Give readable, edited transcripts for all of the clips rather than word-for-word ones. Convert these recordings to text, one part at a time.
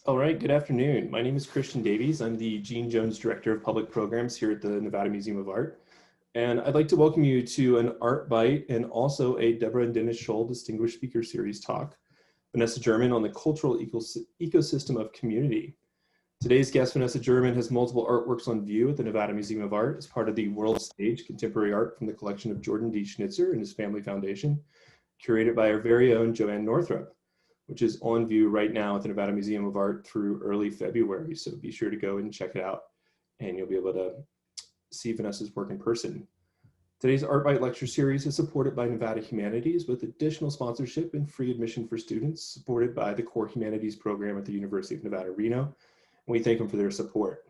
All right, good afternoon. My name is Christian Davies. I'm the Gene Jones Director of Public Programs here at the Nevada Museum of Art. And I'd like to welcome you to an Art Bite and also a Deborah and Dennis Scholl Distinguished Speaker Series talk, Vanessa German on the cultural ecosystem of community. Today's guest, Vanessa German, has multiple artworks on view at the Nevada Museum of Art as part of the World Stage Contemporary Art from the collection of Jordan D. Schnitzer and his family foundation, curated by our very own Joanne Northrup, which is on view right now at the Nevada Museum of Art through early February. So be sure to go and check it out and you'll be able to see Vanessa's work in person. Today's Art Bite lecture series is supported by Nevada Humanities with additional sponsorship and free admission for students, supported by the Core Humanities program at the University of Nevada, Reno. And we thank them for their support.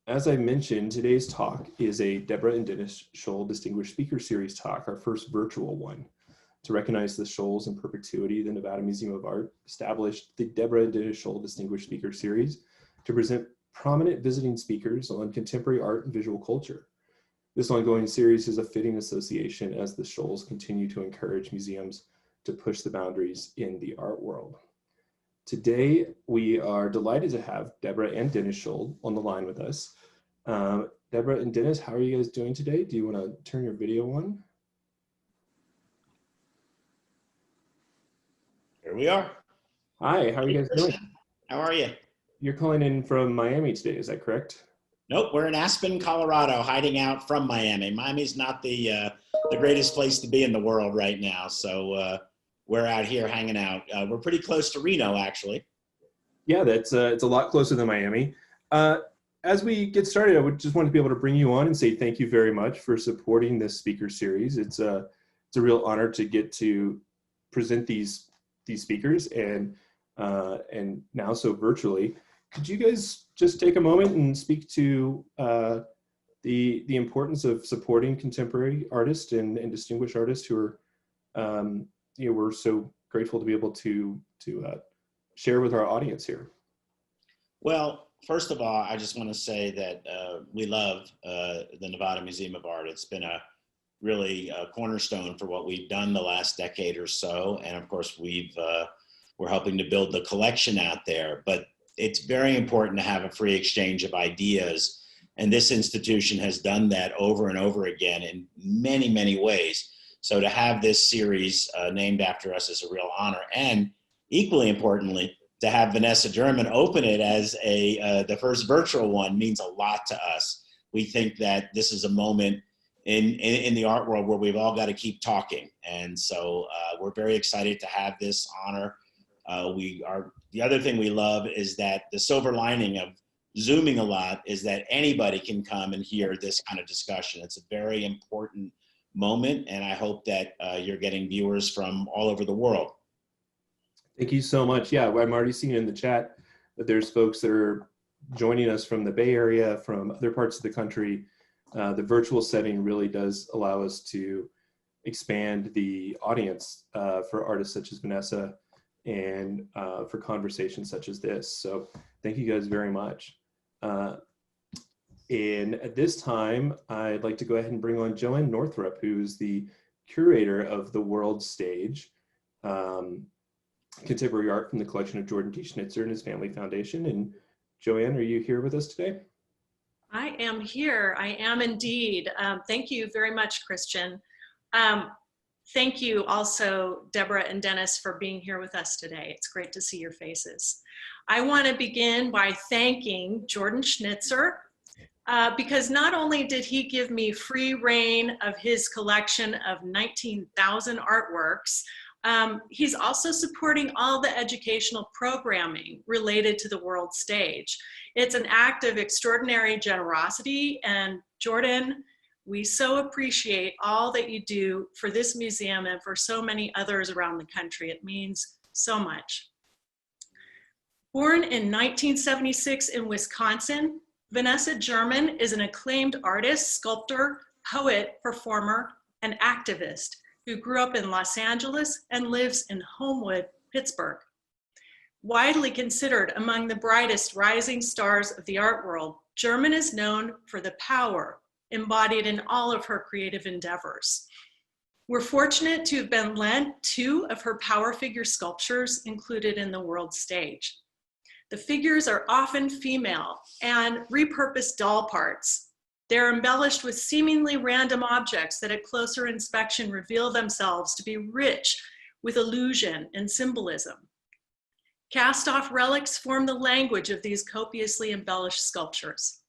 As I mentioned, today's talk is a Deborah and Dennis Scholl Distinguished Speaker Series talk, our first virtual one. To recognize the Scholls in perpetuity, the Nevada Museum of Art established the Deborah and Dennis Scholl Distinguished Speaker Series to present prominent visiting speakers on contemporary art and visual culture. This ongoing series is a fitting association as the Scholls continue to encourage museums to push the boundaries in the art world. Today, we are delighted to have Deborah and Dennis Scholl on the line with us. Deborah and Dennis, how are you guys doing today? Do you want to turn your video on? Here we are. Hi, how are you guys doing? How are you? You're calling in from Miami today, is that correct? Nope, we're in Aspen, Colorado, hiding out from Miami. Miami's not the greatest place to be in the world right now, so we're out here hanging out. We're pretty close to Reno, actually. Yeah, it's a lot closer than Miami. As we get started, I would just want to be able to bring you on and say thank you very much for supporting this speaker series. It's a real honor to get to present these speakers and now so virtually. Could you guys just take a moment and speak to the importance of supporting contemporary artists and distinguished artists who are, we're so grateful to be able to share with our audience here. Well, first of all, I just want to say that we love the Nevada Museum of Art. It's been a really a cornerstone for what we've done the last decade or so. And of course, we're helping to build the collection out there, but it's very important to have a free exchange of ideas. And this institution has done that over and over again in many, many ways. So to have this series named after us is a real honor. And equally importantly, to have Vanessa German open it as the first virtual one means a lot to us. We think that this is a moment in the art world where we've all got to keep talking. And so we're very excited to have this honor. The other thing we love is that the silver lining of Zooming a lot is that anybody can come and hear this kind of discussion. It's a very important moment, and I hope that you're getting viewers from all over the world. Thank you so much. Yeah, I'm already seeing in the chat that there's folks that are joining us from the Bay Area, from other parts of the country. The virtual setting really does allow us to expand the audience for artists such as Vanessa and for conversations such as this. So thank you guys very much. And at this time, I'd like to go ahead and bring on Joanne Northrup, who's the curator of the World Stage Contemporary Art from the collection of Jordan D. Schnitzer and his family foundation. And Joanne, are you here with us today? I am here. I am indeed. Thank you very much, Christian. Thank you also, Deborah and Dennis, for being here with us today. It's great to see your faces. I want to begin by thanking Jordan Schnitzer because not only did he give me free reign of his collection of 19,000 artworks, he's also supporting all the educational programming related to the World Stage. It's an act of extraordinary generosity, and Jordan, we so appreciate all that you do for this museum and for so many others around the country. It means so much. Born in 1976 in Wisconsin, Vanessa German is an acclaimed artist, sculptor, poet, performer, and activist who grew up in Los Angeles and lives in Homewood, Pittsburgh. Widely considered among the brightest rising stars of the art world, German is known for the power embodied in all of her creative endeavors. We're fortunate to have been lent 2 of her power figure sculptures included in the World Stage. The figures are often female and repurposed doll parts. They're embellished with seemingly random objects that at closer inspection reveal themselves to be rich with illusion and symbolism. Cast-off relics form the language of these copiously embellished sculptures.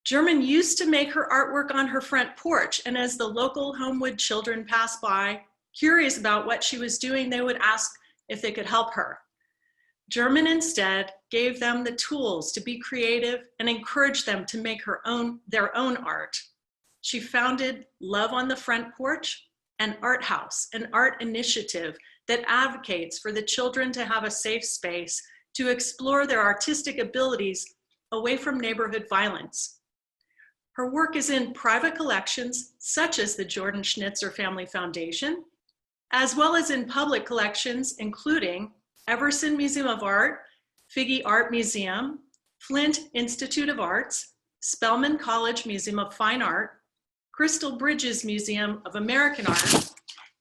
German used to make her artwork on her front porch, and as the local Homewood children passed by, curious about what she was doing, they would ask if they could help her. German instead gave them the tools to be creative and encouraged them to make their own art. She founded Love on the Front Porch, an art house, an art initiative that advocates for the children to have a safe space to explore their artistic abilities away from neighborhood violence. Her work is in private collections, such as the Jordan Schnitzer Family Foundation, as well as in public collections, including Everson Museum of Art, Figge Art Museum, Flint Institute of Arts, Spelman College Museum of Fine Art, Crystal Bridges Museum of American Art,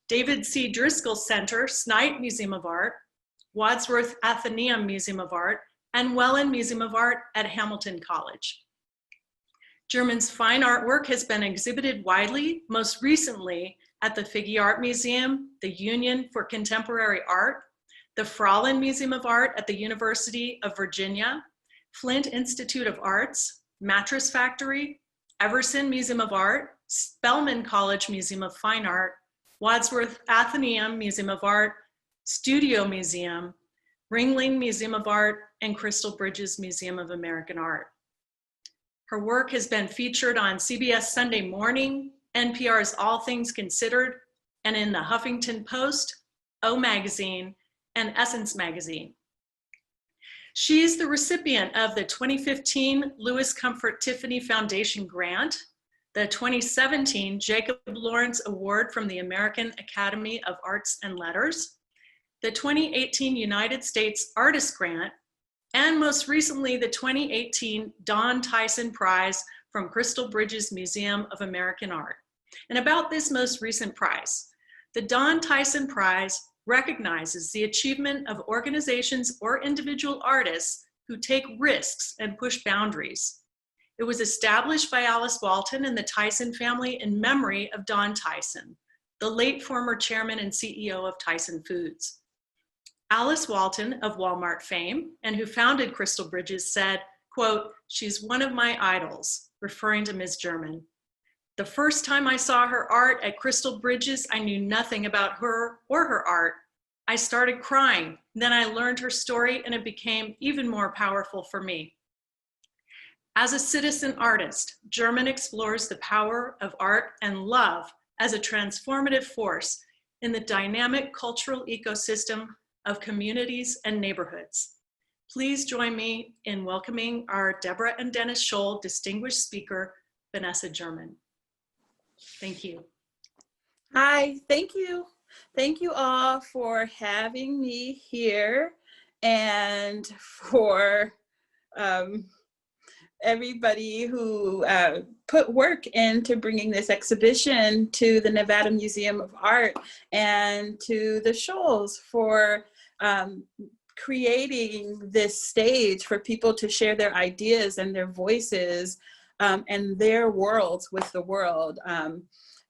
David C. Driscoll Center, Snite Museum of Art, Wadsworth Atheneum Museum of Art, and Welland Museum of Art at Hamilton College. German's fine artwork has been exhibited widely, most recently at the Figge Art Museum, the Union for Contemporary Art, the Fraulein Museum of Art at the University of Virginia, Flint Institute of Arts, Mattress Factory, Everson Museum of Art, Spelman College Museum of Fine Art, Wadsworth Atheneum Museum of Art, Studio Museum, Ringling Museum of Art, and Crystal Bridges Museum of American Art. Her work has been featured on CBS Sunday Morning, NPR's All Things Considered, and in the Huffington Post, O Magazine, and Essence Magazine. She's the recipient of the 2015 Louis Comfort Tiffany Foundation Grant, the 2017 Jacob Lawrence Award from the American Academy of Arts and Letters, the 2018 United States Artist Grant, and most recently the 2018 Don Tyson Prize from Crystal Bridges Museum of American Art. And about this most recent prize, the Don Tyson Prize recognizes the achievement of organizations or individual artists who take risks and push boundaries. It was established by Alice Walton and the Tyson family in memory of Don Tyson, the late former chairman and CEO of Tyson Foods. Alice Walton of Walmart fame and who founded Crystal Bridges said, quote, "She's one of my idols," referring to Ms. German. The first time I saw her art at Crystal Bridges, I knew nothing about her or her art. I started crying. Then I learned her story and it became even more powerful for me. As a citizen artist, German explores the power of art and love as a transformative force in the dynamic cultural ecosystem of communities and neighborhoods. Please join me in welcoming our Deborah and Dennis Scholl distinguished speaker, Vanessa German. Thank you. Hi, thank you. Thank you all for having me here and for everybody who put work into bringing this exhibition to the Nevada Museum of Art and to the Scholls for creating this stage for people to share their ideas and their voices and their worlds with the world.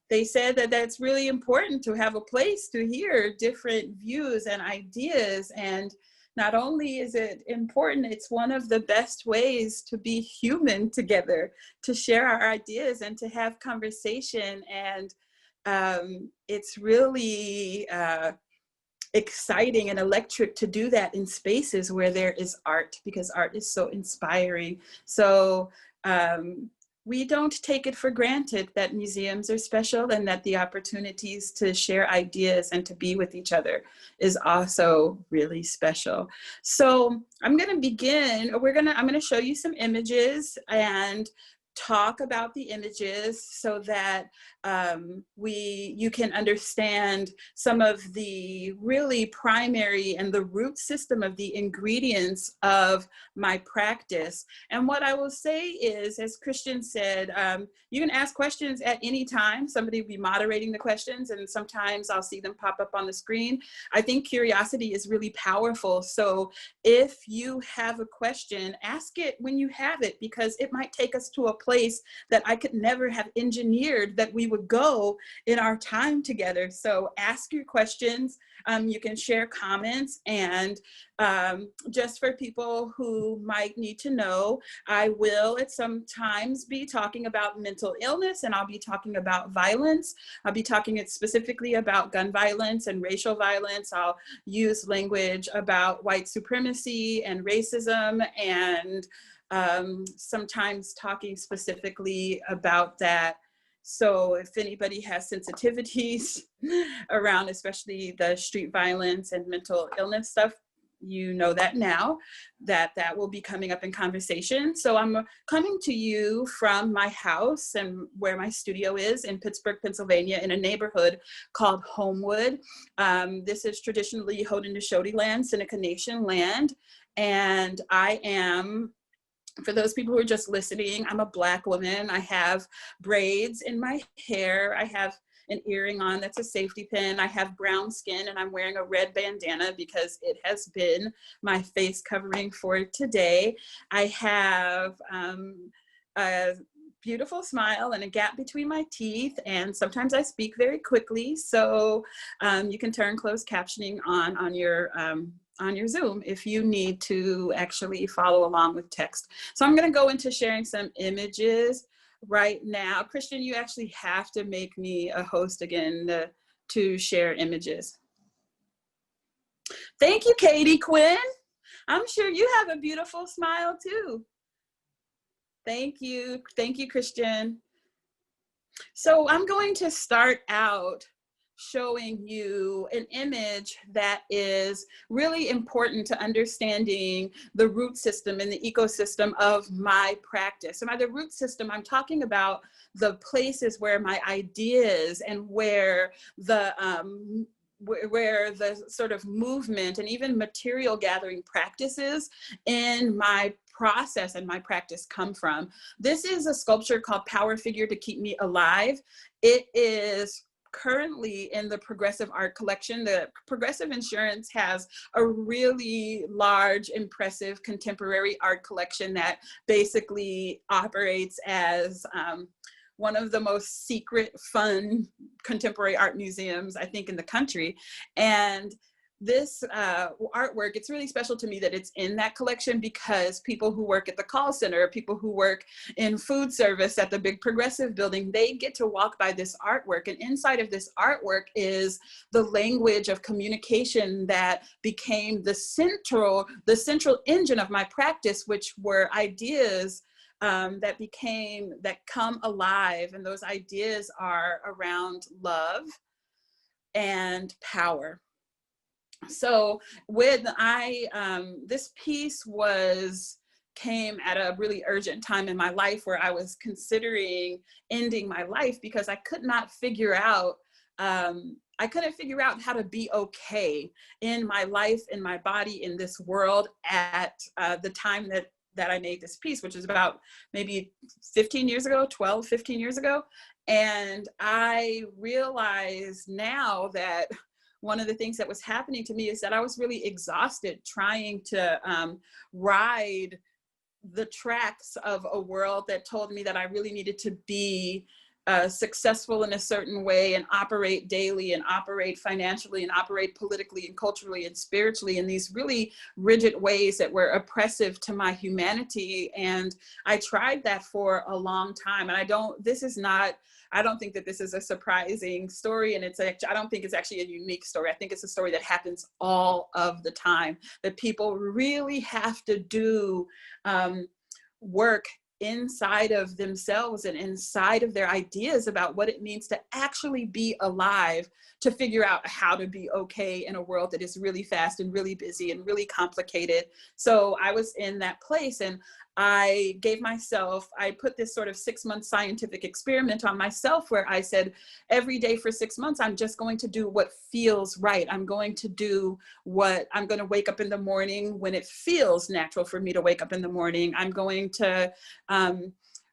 They said that that's really important to have a place to hear different views and ideas. And not only is it important, it's one of the best ways to be human together, to share our ideas and to have conversation. And it's really exciting and electric to do that in spaces where there is art, because art is so inspiring. So we don't take it for granted that museums are special and that the opportunities to share ideas and to be with each other is also really special. So I'm going to begin, I'm going to show you some images and talk about the images so that you can understand some of the really primary and the root system of the ingredients of my practice. And what I will say is, as Christian said, you can ask questions at any time. Somebody will be moderating the questions, and sometimes I'll see them pop up on the screen. I think curiosity is really powerful. So if you have a question, ask it when you have it, because it might take us to a place that I could never have engineered that we would go in our time together. So ask your questions. You can share comments, and just for people who might need to know, I will at some times be talking about mental illness, and I'll be talking about violence. I'll be talking specifically about gun violence and racial violence. I'll use language about white supremacy and racism, and sometimes talking specifically about that. So if anybody has sensitivities around especially the street violence and mental illness stuff, you know that now, that will be coming up in conversation. So I'm coming to you from my house and where my studio is in Pittsburgh, Pennsylvania, in a neighborhood called Homewood. This is traditionally Haudenosaunee land, Seneca Nation land. And I am, for those people who are just listening, I'm a Black woman. I have braids in my hair. I have an earring on that's a safety pin. I have brown skin, and I'm wearing a red bandana because it has been my face covering for today. I have a beautiful smile and a gap between my teeth, and sometimes I speak very quickly. So you can turn closed captioning on your Zoom if you need to actually follow along with text. So I'm going to go into sharing some images right now. Christian, you actually have to make me a host again to share images. Thank you, Katie Quinn. I'm sure you have a beautiful smile too. Thank you. Thank you, Christian. So I'm going to start out showing you an image that is really important to understanding the root system and the ecosystem of my practice. And by the root system, I'm talking about the places where my ideas and where the sort of movement and even material gathering practices in my process and my practice come from. This is a sculpture called Power Figure to Keep Me Alive. It is currently in the Progressive Art Collection. The Progressive Insurance has a really large, impressive contemporary art collection that basically operates as one of the most secret, fun contemporary art museums, I think, in the country. And this artwork, it's really special to me that it's in that collection, because people who work at the call center, people who work in food service at the big Progressive building, they get to walk by this artwork. And inside of this artwork is the language of communication that became the central engine of my practice, which were ideas that come alive. And those ideas are around love and power. So when this piece came at a really urgent time in my life where I was considering ending my life, because I could not figure out how to be okay in my life, in my body, in this world at the time that I made this piece, which is about maybe 15 years ago. And I realize now that one of the things that was happening to me is that I was really exhausted trying to ride the tracks of a world that told me that I really needed to be successful in a certain way and operate daily and operate financially and operate politically and culturally and spiritually in these really rigid ways that were oppressive to my humanity. And I tried that for a long time. And I don't think that this is a surprising story. And I don't think it's actually a unique story. I think it's a story that happens all of the time, that people really have to do work inside of themselves and inside of their ideas about what it means to actually be alive, to figure out how to be okay in a world that is really fast and really busy and really complicated. So I was in that place, and I put this sort of 6-month scientific experiment on myself where I said, every day for 6 months, I'm just going to do what feels right. I'm going to wake up in the morning when it feels natural for me to wake up in the morning. I'm going to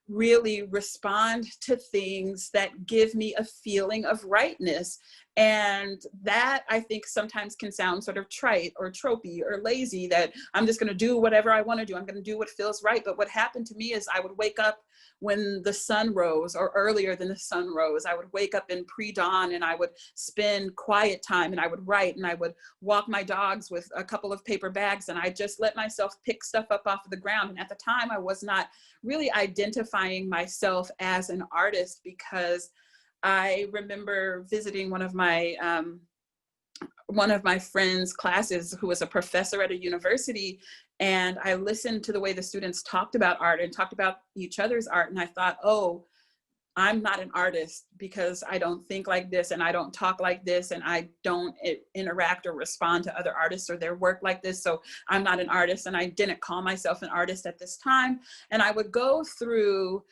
really respond to things that give me a feeling of rightness. And that, I think, sometimes can sound sort of trite or tropey or lazy, that I'm just going to do whatever I want to do. I'm going to do what feels right. But what happened to me is I would wake up when the sun rose, or earlier than the sun rose. I would wake up in pre-dawn, and I would spend quiet time, and I would write, and I would walk my dogs with a couple of paper bags, and I just let myself pick stuff up off of the ground. And at the time, I was not really identifying myself as an artist, because I remember visiting one of my friend's classes, who was a professor at a university, and I listened to the way the students talked about art and talked about each other's art, and I thought, oh, I'm not an artist because I don't think like this, and I don't talk like this, and I don't interact or respond to other artists or their work like this, so I'm not an artist. And I didn't call myself an artist at this time. And I would go through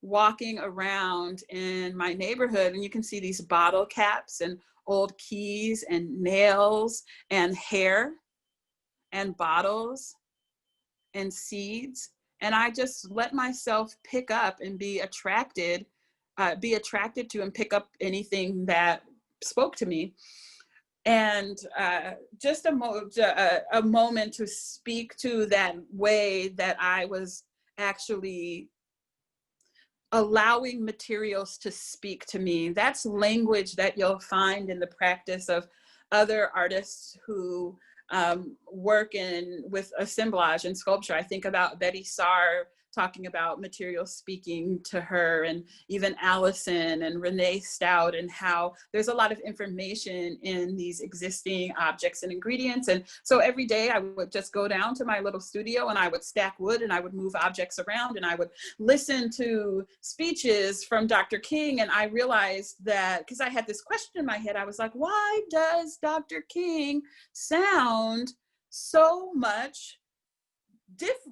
walking around in my neighborhood, and you can see these bottle caps and old keys and nails and hair and bottles and seeds. And I just let myself pick up and be attracted to and pick up anything that spoke to me. And just a moment to speak to that way that I was actually allowing materials to speak to me. That's language that you'll find in the practice of other artists who work with assemblage and sculpture. I think about Betty Saar talking about materials speaking to her, and even Allison and Renee Stout, and how there's a lot of information in these existing objects and ingredients. And so every day I would just go down to my little studio, and I would stack wood, and I would move objects around, and I would listen to speeches from Dr. King. And I realized that, because I had this question in my head, I was like, why does Dr. King sound so much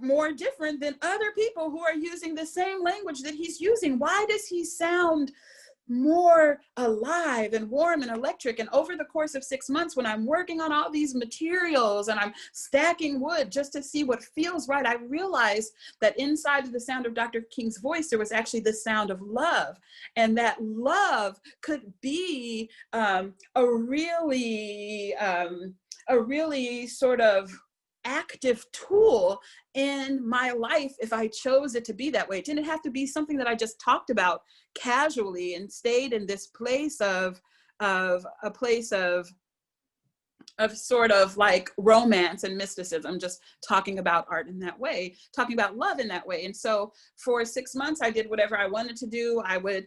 more different than other people who are using the same language that he's using? Why does he sound more alive and warm and electric? And over the course of 6 months, when I'm working on all these materials and I'm stacking wood just to see what feels right, I realized that inside of the sound of Dr. King's voice, there was actually the sound of love. And that love could be a really sort of active tool in my life if I chose it to be that way. It didn't have to be something that I just talked about casually and stayed in this place of sort of like romance and mysticism, just talking about art in that way, talking about love in that way. And so for 6 months, I did whatever I wanted to do. I would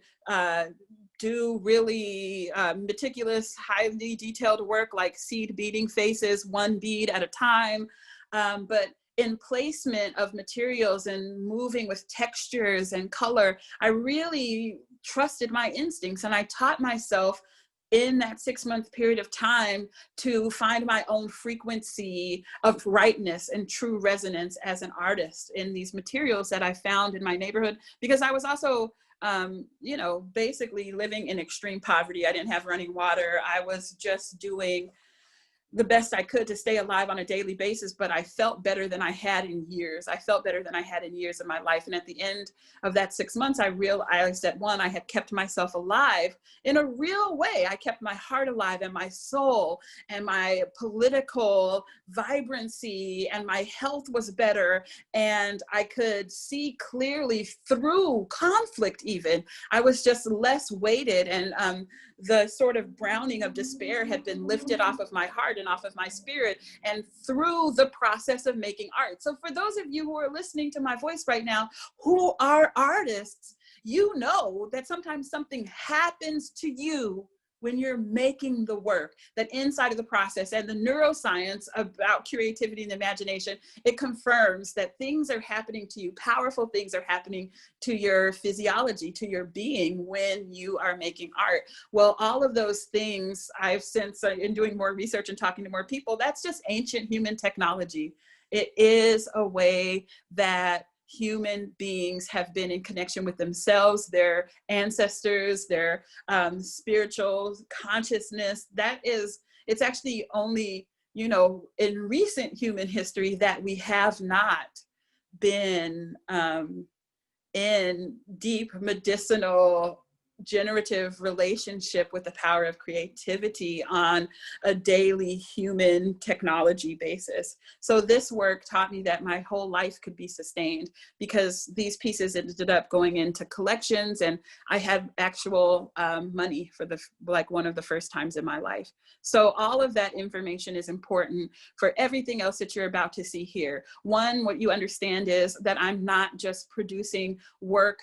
do really meticulous, highly detailed work, like seed beading faces, one bead at a time. But in placement of materials and moving with textures and color, I really trusted my instincts, and I taught myself in that 6-month period of time to find my own frequency of rightness and true resonance as an artist in these materials that I found in my neighborhood, because I was also basically living in extreme poverty. I didn't have running water. I was just doing the best I could to stay alive on a daily basis, but I felt better than I had in years. I felt better than I had in years of my life. And at the end of that 6 months, I realized that, one, I had kept myself alive in a real way. I kept my heart alive, and my soul, and my political vibrancy, and my health was better. And I could see clearly through conflict even. I was just less weighted, and the sort of browning of despair had been lifted off of my heart and off of my spirit, and through the process of making art. So for those of you who are listening to my voice right now, who are artists, you know that sometimes something happens to you when you're making the work, that inside of the process, and the neuroscience about creativity and imagination, it confirms that things are happening to you, powerful things are happening to your physiology, to your being when you are making art. Well, all of those things, I've since in doing more research and talking to more people, that's just ancient human technology. It is a way that human beings have been in connection with themselves, their ancestors, their spiritual consciousness. It's actually only, in recent human history that we have not been in deep medicinal generative relationship with the power of creativity on a daily human technology basis. So this work taught me that my whole life could be sustained, because these pieces ended up going into collections, and I had actual money for one of the first times in my life. So all of that information is important for everything else that you're about to see here. One, what you understand is that I'm not just producing work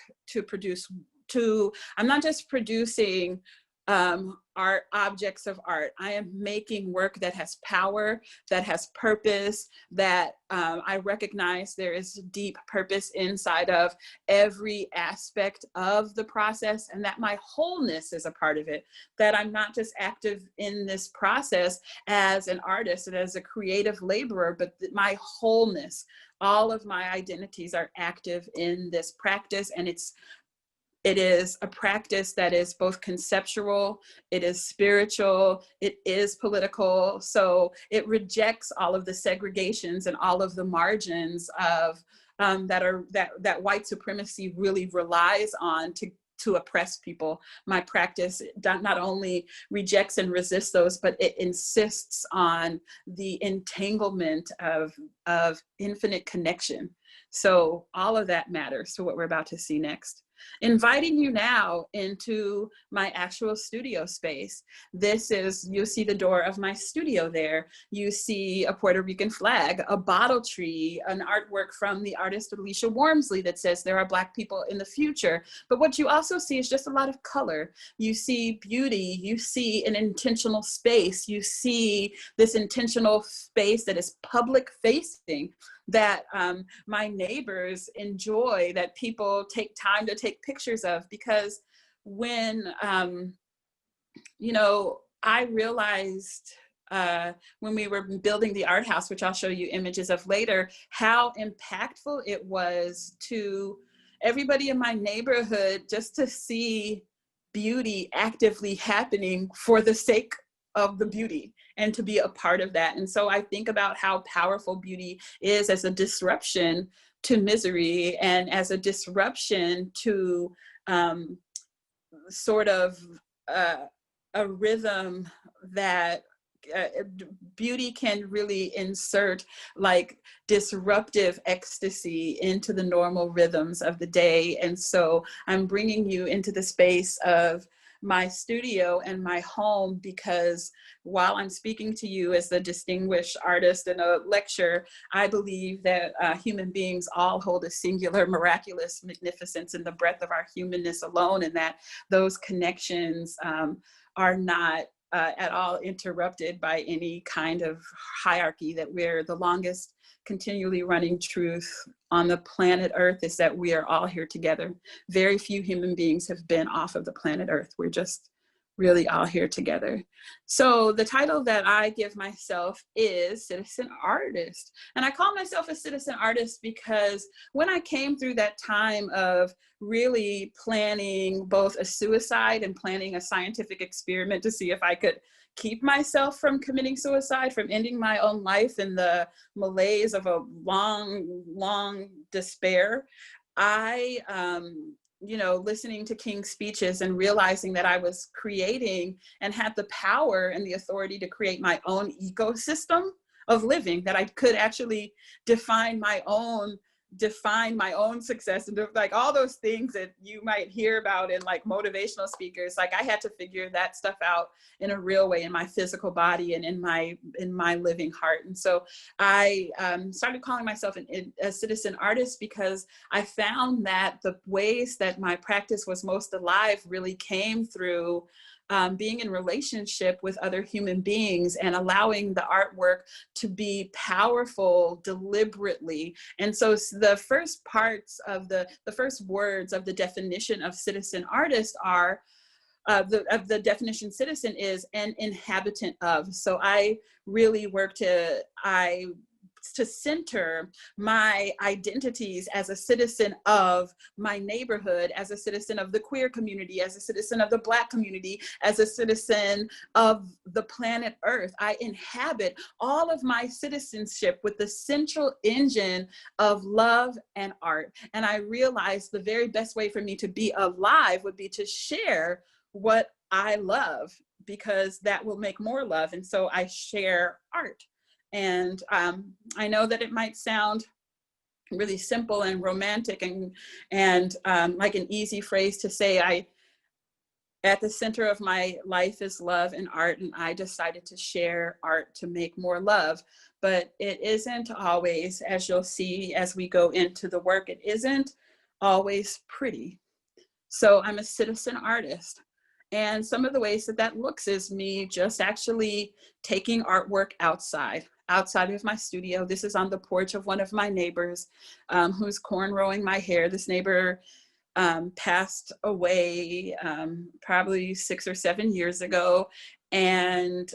I'm not just producing art, objects of art. I am making work that has power, that has purpose, that I recognize there is deep purpose inside of every aspect of the process, and that my wholeness is a part of it, that I'm not just active in this process as an artist and as a creative laborer, but that my wholeness, all of my identities are active in this practice. And it is a practice that is both conceptual, it is spiritual, it is political. So it rejects all of the segregations and all of the margins of that white supremacy really relies on to oppress people. My practice not only rejects and resists those, but it insists on the entanglement of infinite connection. So all of that matters to what we're about to see next. Inviting you now into my actual studio space. You see the door of my studio there. You see a Puerto Rican flag, a bottle tree, an artwork from the artist Alicia Wormsley that says there are Black people in the future. But what you also see is just a lot of color. You see beauty, you see an intentional space, you see this intentional space that is public facing, that my neighbors enjoy, that people take time to take pictures of. Because when, I realized when we were building the art house, which I'll show you images of later, how impactful it was to everybody in my neighborhood just to see beauty actively happening for the sake of the beauty and to be a part of that. And so I think about how powerful beauty is as a disruption to misery and as a disruption to sort of a rhythm that beauty can really insert like disruptive ecstasy into the normal rhythms of the day. And so I'm bringing you into the space of my studio and my home, because while I'm speaking to you as a distinguished artist in a lecture, I believe that human beings all hold a singular, miraculous magnificence in the breadth of our humanness alone, and that those connections are not at all interrupted by any kind of hierarchy, that we're the longest continually running truth on the planet Earth is that we are all here together. Very few human beings have been off of the planet Earth. We're just really all here together. So the title that I give myself is Citizen Artist. And I call myself a citizen artist because when I came through that time of really planning both a suicide and planning a scientific experiment to see if I could keep myself from committing suicide, from ending my own life in the malaise of a long despair, I, listening to King's speeches and realizing that I was creating and had the power and the authority to create my own ecosystem of living, that I could actually define my own success, and like all those things that you might hear about in like motivational speakers. Like I had to figure that stuff out in a real way in my physical body and in my living heart. And so I started calling myself a citizen artist because I found that the ways that my practice was most alive really came through being in relationship with other human beings and allowing the artwork to be powerful deliberately. And so the first parts of the first words of the definition of citizen artist are, the definition citizen is an inhabitant of. So I really work to center my identities as a citizen of my neighborhood, as a citizen of the queer community, as a citizen of the Black community, as a citizen of the planet Earth. I inhabit all of my citizenship with the central engine of love and art. And I realized the very best way for me to be alive would be to share what I love, because that will make more love. And so I share art. And I know that it might sound really simple and romantic and like an easy phrase to say. At the center of my life is love and art, and I decided to share art to make more love. But it isn't always, as you'll see as we go into the work, it isn't always pretty. So I'm a citizen artist. And some of the ways that that looks is me just actually taking artwork outside of my studio. This is on the porch of one of my neighbors who's cornrowing my hair. This neighbor passed away probably 6 or 7 years ago. And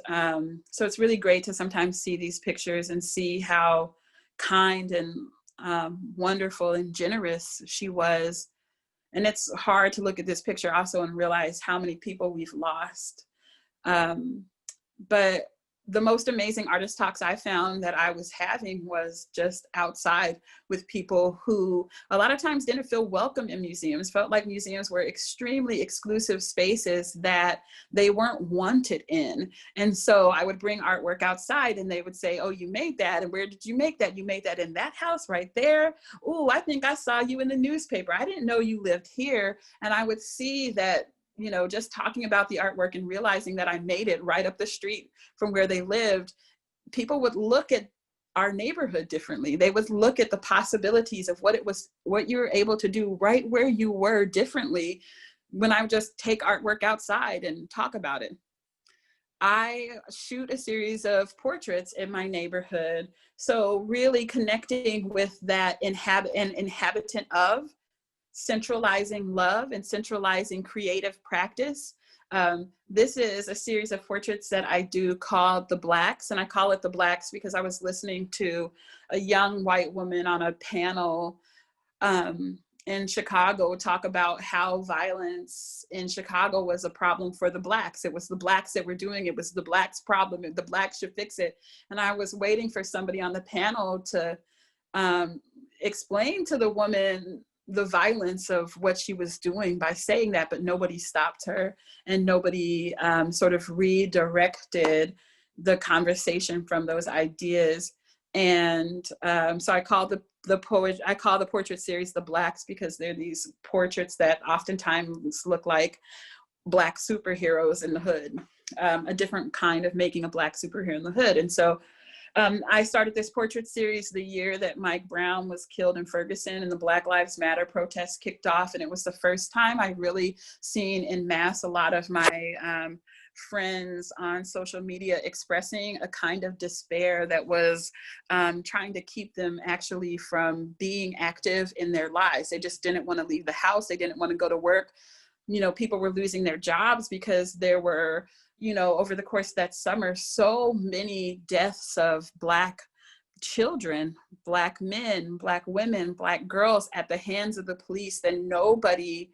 so it's really great to sometimes see these pictures and see how kind and wonderful and generous she was. And it's hard to look at this picture also and realize how many people we've lost. But the most amazing artist talks I found that I was having was just outside with people who a lot of times didn't feel welcome in museums, felt like museums were extremely exclusive spaces that they weren't wanted in. And so I would bring artwork outside and they would say, oh, you made that. And where did you make that? You made that in that house right there. Oh, I think I saw you in the newspaper. I didn't know you lived here. And I would see that, you know, just talking about the artwork and realizing that I made it right up the street from where they lived, people would look at our neighborhood differently. They would look at the possibilities of what you were able to do right where you were differently when I would just take artwork outside and talk about it. I shoot a series of portraits in my neighborhood. So really connecting with that inhabitant of, centralizing love and centralizing creative practice. This is a series of portraits that I do called The Blacks, and I call it The Blacks because I was listening to a young white woman on a panel in Chicago talk about how violence in Chicago was a problem for the Blacks. It was the Blacks that were doing it. It was the Blacks' problem, and the Blacks should fix it. And I was waiting for somebody on the panel to explain to the woman the violence of what she was doing by saying that, but nobody stopped her and nobody sort of redirected the conversation from those ideas. And so I call the portrait series The Blacks because they're these portraits that oftentimes look like Black superheroes in the hood, a different kind of making a Black superhero in the hood. And so I started this portrait series the year that Mike Brown was killed in Ferguson and the Black Lives Matter protests kicked off. And it was the first time I really seen en masse a lot of my friends on social media expressing a kind of despair that was trying to keep them actually from being active in their lives. They just didn't want to leave the house. They didn't want to go to work. You know, people were losing their jobs because there were, you know, over the course of that summer, so many deaths of Black children, Black men, Black women, Black girls at the hands of the police that nobody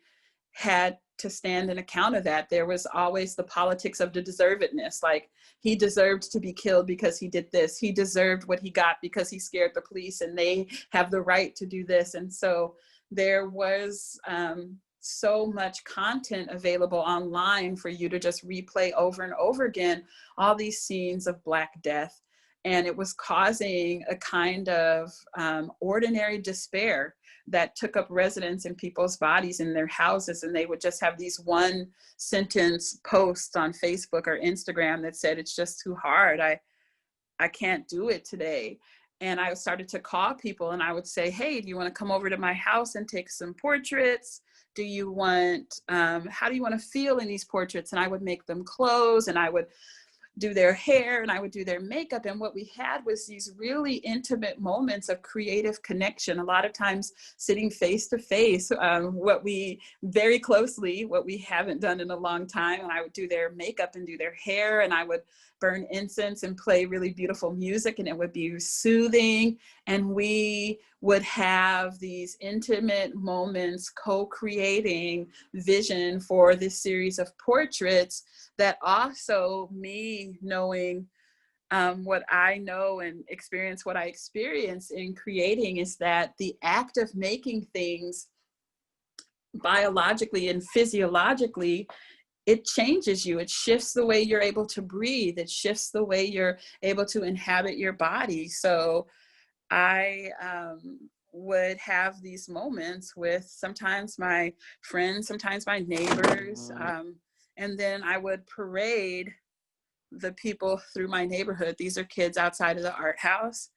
had to stand an account of that. There was always the politics of the deservedness, like he deserved to be killed because he did this. He deserved what he got because he scared the police and they have the right to do this. And so there was so much content available online for you to just replay over and over again, all these scenes of Black death. And it was causing a kind of ordinary despair that took up residence in people's bodies in their houses. And they would just have these one sentence posts on Facebook or Instagram that said, it's just too hard. I can't do it today. And I started to call people and I would say, hey, do you want to come over to my house and take some portraits? do you want, how do you want to feel in these portraits? And I would make them clothes, and I would do their hair, and I would do their makeup. And what we had was these really intimate moments of creative connection, a lot of times sitting face to face, what we haven't done in a long time. And I would do their makeup and do their hair, and I would burn incense and play really beautiful music, and it would be soothing. And we would have these intimate moments co-creating vision for this series of portraits, that also me knowing what I know and experience what I experience in creating is that the act of making things biologically and physiologically, it changes you. It shifts the way you're able to breathe. It shifts the way you're able to inhabit your body. So I would have these moments with sometimes my friends, sometimes my neighbors, and then I would parade the people through my neighborhood. These are kids outside of the art house.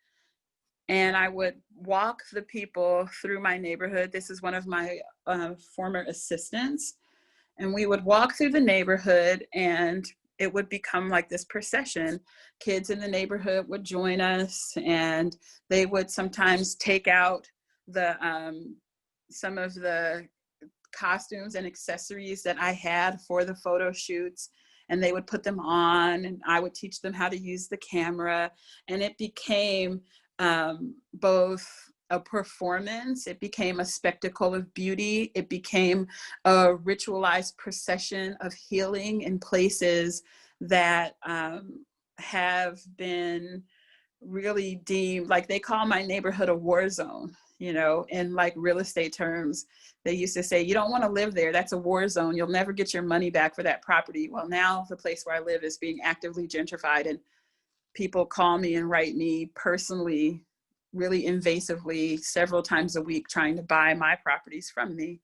And I would walk the people through my neighborhood. This is one of my former assistants. And we would walk through the neighborhood, and it would become like this procession. Kids in the neighborhood would join us, and they would sometimes take out the some of the costumes and accessories that I had for the photo shoots, and they would put them on, and I would teach them how to use the camera. And it became both a performance, it became a spectacle of beauty, it became a ritualized procession of healing in places that have been really deemed, like they call my neighborhood a war zone, you know, in like real estate terms. They used to say, you don't want to live there, that's a war zone, you'll never get your money back for that property. Well, now the place where I live is being actively gentrified, and people call me and write me personally, really invasively, several times a week, trying to buy my properties from me.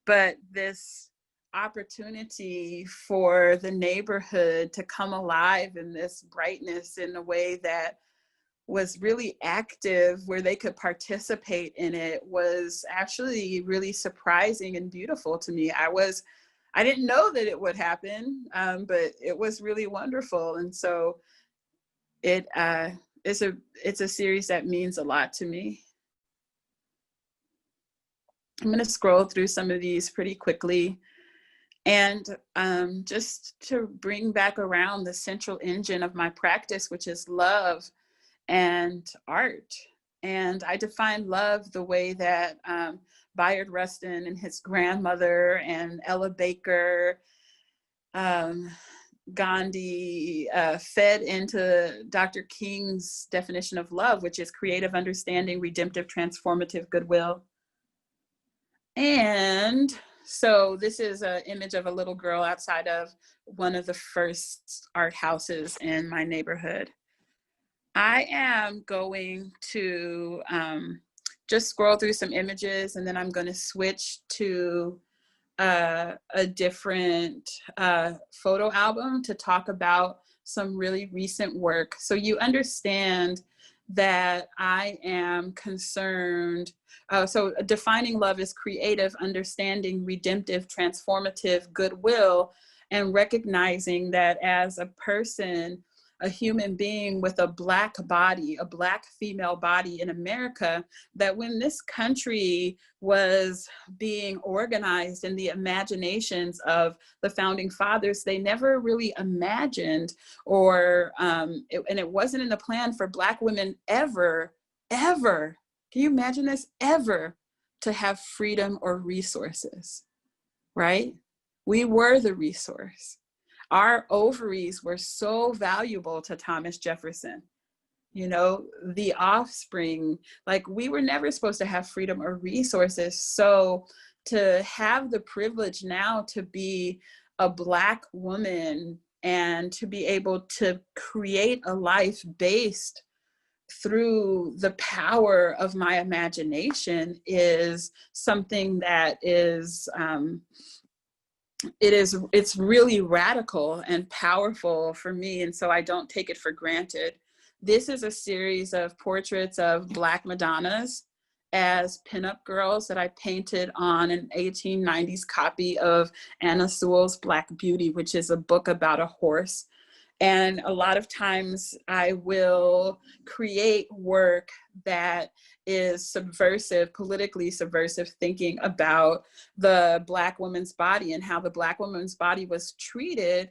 But this opportunity for the neighborhood to come alive in this brightness in a way that was really active, where they could participate in it, was actually really surprising and beautiful to me. I didn't know that it would happen, but it was really wonderful. And so it's a series that means a lot to me. I'm going to scroll through some of these pretty quickly. And just to bring back around the central engine of my practice, which is love and art. And I define love the way that Bayard Rustin and his grandmother and Ella Baker, Gandhi fed into Dr. King's definition of love, which is creative understanding, redemptive, transformative goodwill. And so this is an image of a little girl outside of one of the first art houses in my neighborhood. I am going to just scroll through some images, and then I'm going to switch to a different photo album to talk about some really recent work. So you understand that I am concerned. So defining love is creative, understanding, redemptive, transformative, goodwill, and recognizing that as a person, a human being with a Black body, a Black female body in America, that when this country was being organized in the imaginations of the founding fathers, they never really imagined, or, and it wasn't in the plan for Black women ever, can you imagine this, ever to have freedom or resources, right? We were the resource. Our ovaries were so valuable to Thomas Jefferson, you know, the offspring, like we were never supposed to have freedom or resources. So to have the privilege now to be a Black woman and to be able to create a life based through the power of my imagination is something that is, it's really radical and powerful for me. And so I don't take it for granted. This is a series of portraits of Black Madonnas. as pinup girls that I painted on an 1890s copy of Anna Sewell's Black Beauty, which is a book about a horse. And a lot of times I will create work that is subversive, politically subversive, thinking about the Black woman's body and how the Black woman's body was treated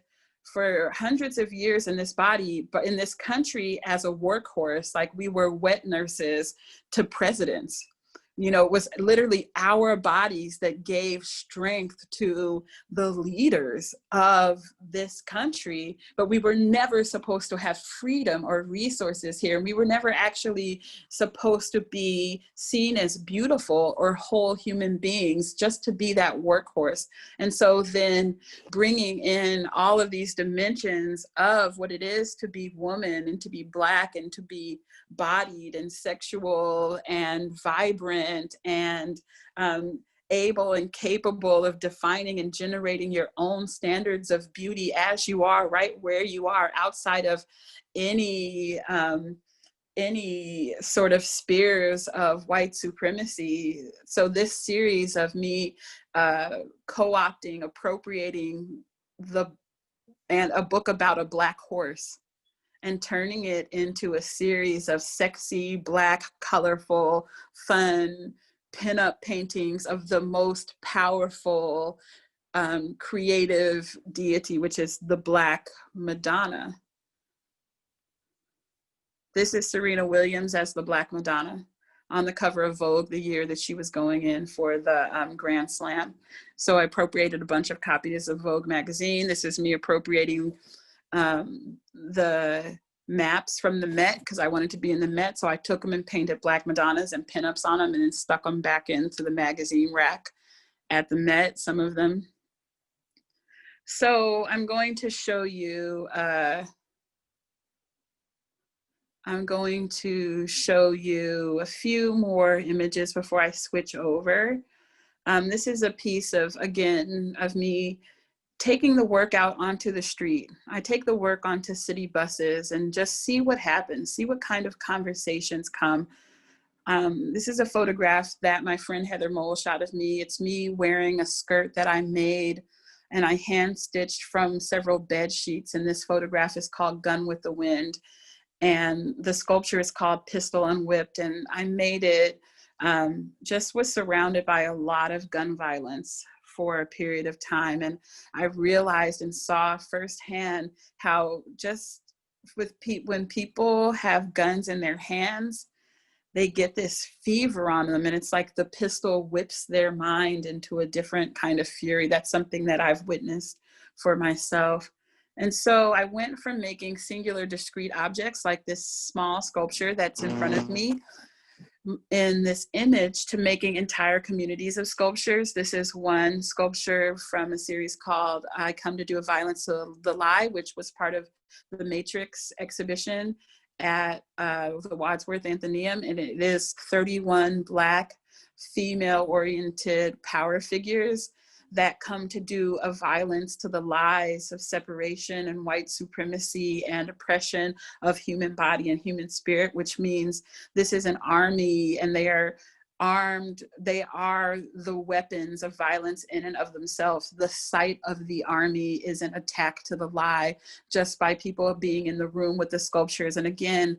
for hundreds of years in this body, but in this country as a workhorse, like we were wet nurses to presidents. You know, it was literally our bodies that gave strength to the leaders of this country, but we were never supposed to have freedom or resources here. We were never actually supposed to be seen as beautiful or whole human beings, just to be that workhorse. And so then bringing in all of these dimensions of what it is to be woman and to be Black and to be bodied and sexual and vibrant and able and capable of defining and generating your own standards of beauty as you are, right where you are, outside of any sort of spears of white supremacy. So this series of me co-opting, appropriating a book about a Black horse and turning it into a series of sexy, Black, colorful, fun pinup paintings of the most powerful creative deity, which is the Black Madonna. This is Serena Williams as the Black Madonna on the cover of Vogue the year that she was going in for the Grand Slam. So I appropriated a bunch of copies of Vogue magazine. This is me appropriating the maps from the Met, because I wanted to be in the Met. So I took them and painted Black Madonnas and pinups on them and then stuck them back into the magazine rack at the Met, some of them. So I'm going to show you, a few more images before I switch over. This is a piece of, again, of me taking the work out onto the street. I take the work onto city buses and just see what happens, see what kind of conversations come. This is a photograph that my friend Heather Mole shot of me. It's me wearing a skirt that I made and I hand stitched from several bed sheets. And this photograph is called Gun with the Wind. And the sculpture is called Pistol Unwhipped. And I made it, just was surrounded by a lot of gun violence for a period of time. And I realized and saw firsthand how just when people have guns in their hands, they get this fever on them. And it's like the pistol whips their mind into a different kind of fury. That's something that I've witnessed for myself. And so I went from making singular discrete objects like this small sculpture that's in front of me in this image to making entire communities of sculptures. This is one sculpture from a series called I Come to Do a Violence to the Lie, which was part of the Matrix exhibition at the Wadsworth Athenaeum. And it is 31 Black female-oriented power figures that come to do a violence to the lies of separation and white supremacy and oppression of human body and human spirit, which means this is an army and they are armed. They are the weapons of violence in and of themselves. The sight of the army is an attack to the lie just by people being in the room with the sculptures. And again,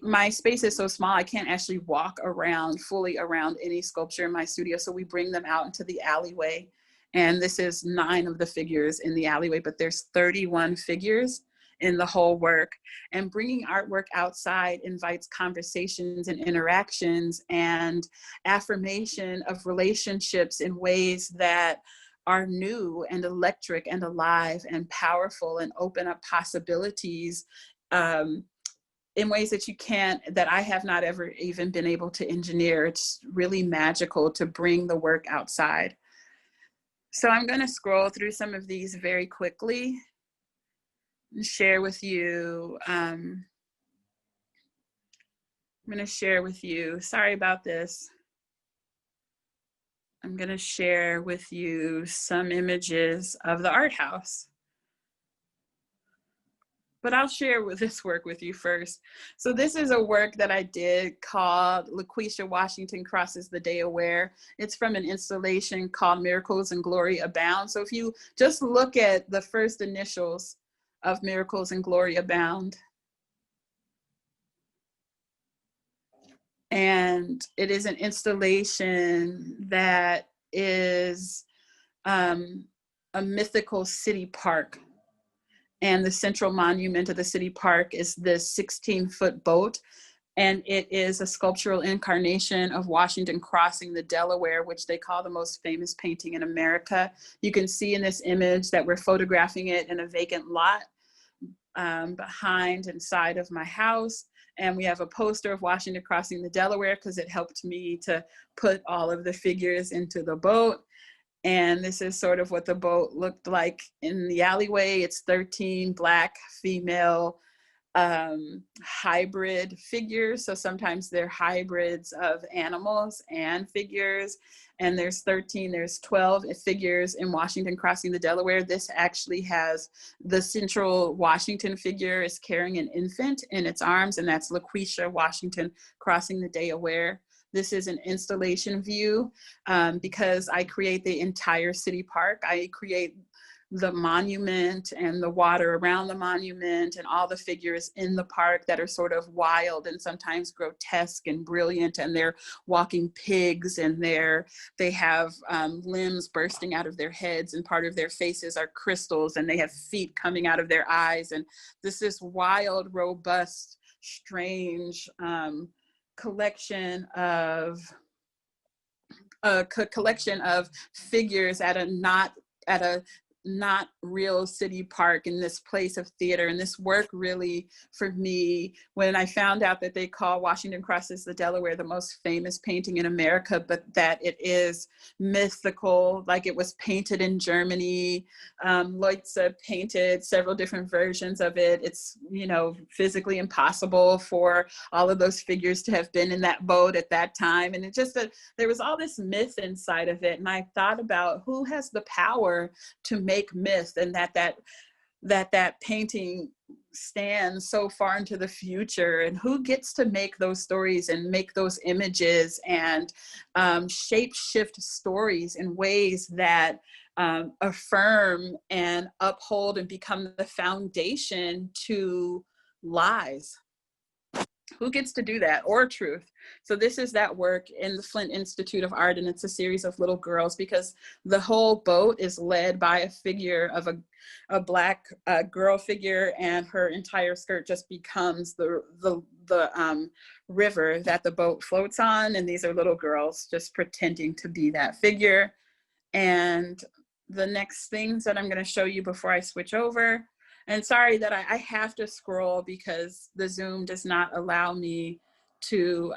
my space is so small, I can't actually walk fully around any sculpture in my studio. So we bring them out into the alleyway. And this is 9 of the figures in the alleyway, but there's 31 figures in the whole work. And bringing artwork outside invites conversations and interactions and affirmation of relationships in ways that are new and electric and alive and powerful and open up possibilities in ways that I have not ever even been able to engineer. It's really magical to bring the work outside. So I'm going to scroll through some of these very quickly and share with you. I'm going to share with you, sorry about this. I'm going to share with you some images of the art house. but I'll share with this work with you first. So this is a work that I did called Laquisha, Washington Crosses the Delaware. It's from an installation called Miracles and Glory Abound. So if you just look at the first initials of Miracles and Glory Abound, and it is an installation that is a mythical city park. And the central monument of the city park is this 16-foot boat. And it is a sculptural incarnation of Washington crossing the Delaware, which they call the most famous painting in America. You can see in this image that we're photographing it in a vacant lot behind and side of my house. And we have a poster of Washington crossing the Delaware because it helped me to put all of the figures into the boat. And this is sort of what the boat looked like in the alleyway. It's 13 Black female hybrid figures. So sometimes they're hybrids of animals and figures. And there's 12 figures in Washington crossing the Delaware. This actually has the central Washington figure is carrying an infant in its arms, and that's Laquisha, Washington crossing the Delaware. This is an installation view because I create the entire city park. I create the monument and the water around the monument and all the figures in the park that are sort of wild and sometimes grotesque and brilliant, and they're walking pigs, and they have limbs bursting out of their heads, and part of their faces are crystals, and they have feet coming out of their eyes. And this is wild, robust, strange collection of figures at a not real city park in this place of theater. And this work really, for me, when I found out that they call Washington Crosses the Delaware the most famous painting in America, but that it is mythical, like it was painted in Germany. Leutze painted several different versions of it. It's, physically impossible for all of those figures to have been in that boat at that time. And it just, there was all this myth inside of it. And I thought about who has the power to make myth, and that painting stands so far into the future, and who gets to make those stories and make those images and shape shift stories in ways that affirm and uphold and become the foundation to lies. Who gets to do that, or truth? So this is that work in the Flint Institute of Art, and it's a series of little girls, because the whole boat is led by a figure of a Black girl figure, and her entire skirt just becomes the river that the boat floats on. And these are little girls just pretending to be that figure. And the next things that I'm going to show you before I switch over, and sorry that I have to scroll because the Zoom does not allow me to,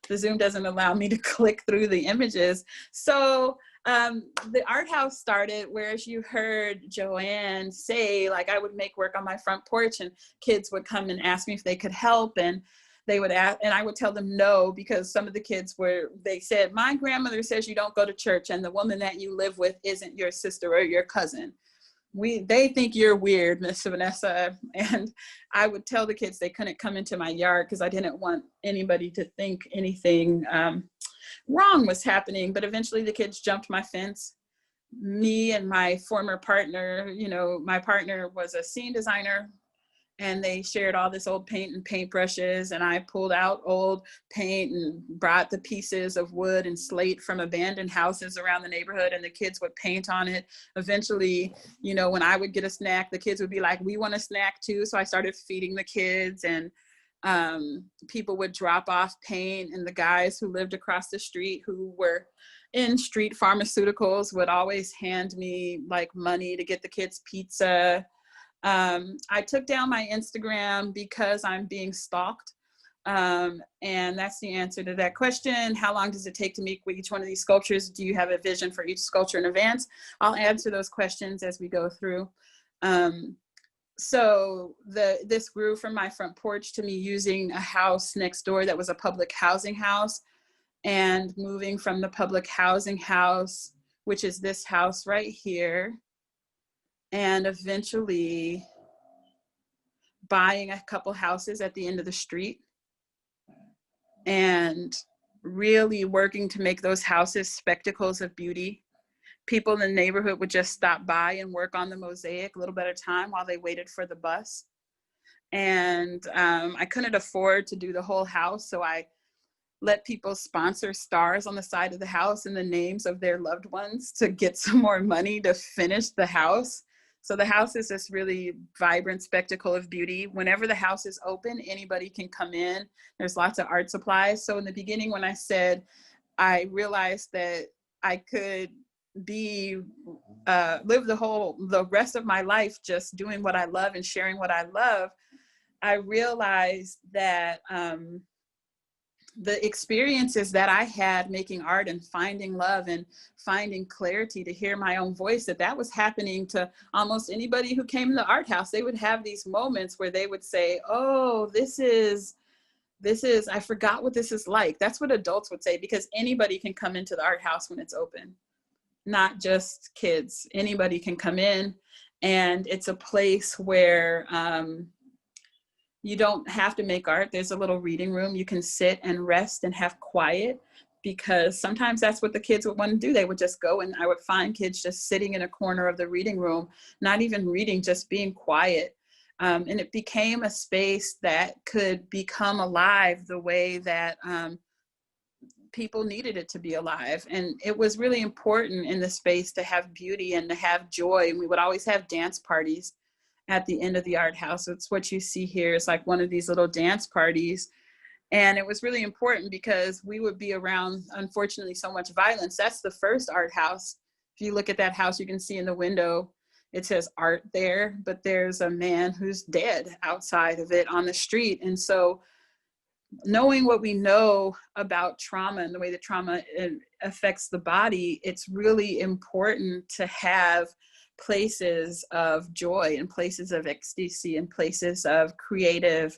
doesn't allow me to click through the images. So the art house started, whereas you heard Joanne say, like, I would make work on my front porch and kids would come and ask me if they could help, and they would ask, and I would tell them no, because some of the kids they said, my grandmother says you don't go to church, and the woman that you live with isn't your sister or your cousin. They think you're weird, Miss Vanessa. And I would tell the kids they couldn't come into my yard because I didn't want anybody to think anything wrong was happening. But eventually the kids jumped my fence. Me and my former partner, my partner was a scene designer, and they shared all this old paint and paintbrushes, and I pulled out old paint and brought the pieces of wood and slate from abandoned houses around the neighborhood, and the kids would paint on it. Eventually, when I would get a snack, the kids would be like, we want a snack too. So I started feeding the kids, and people would drop off paint, and the guys who lived across the street who were in street pharmaceuticals would always hand me like money to get the kids pizza. I took down my Instagram because I'm being stalked. And that's the answer to that question. How long does it take to make each one of these sculptures? Do you have a vision for each sculpture in advance? I'll answer those questions as we go through. So this grew from my front porch to me using a house next door that was a public housing house, and moving from the public housing house, which is this house right here, and eventually buying a couple houses at the end of the street and really working to make those houses spectacles of beauty. People in the neighborhood would just stop by and work on the mosaic a little bit at a time while they waited for the bus. And I couldn't afford to do the whole house, so I let people sponsor stars on the side of the house and the names of their loved ones to get some more money to finish the house. So the house is this really vibrant spectacle of beauty. Whenever the house is open, anybody can come in. There's lots of art supplies. So in the beginning, when I said I realized that I could live the rest of my life just doing what I love and sharing what I love, I realized that the experiences that I had making art and finding love and finding clarity to hear my own voice, that was happening to almost anybody who came to the art house. They would have these moments where they would say, oh, this is, I forgot what this is like. That's what adults would say, because anybody can come into the art house when it's open, not just kids. Anybody can come in, and it's a place where you don't have to make art. There's a little reading room. You can sit and rest and have quiet, because sometimes that's what the kids would want to do. They would just go, and I would find kids just sitting in a corner of the reading room, not even reading, just being quiet. And it became a space that could become alive the way that people needed it to be alive. And it was really important in the space to have beauty and to have joy. And we would always have dance parties at the end of the art house. It's what you see here. It's like one of these little dance parties. And it was really important because we would be around, unfortunately, so much violence. That's the first art house. If you look at that house, you can see in the window, it says art there, but there's a man who's dead outside of it on the street. And so knowing what we know about trauma and the way that trauma affects the body, it's really important to have places of joy and places of ecstasy and places of creative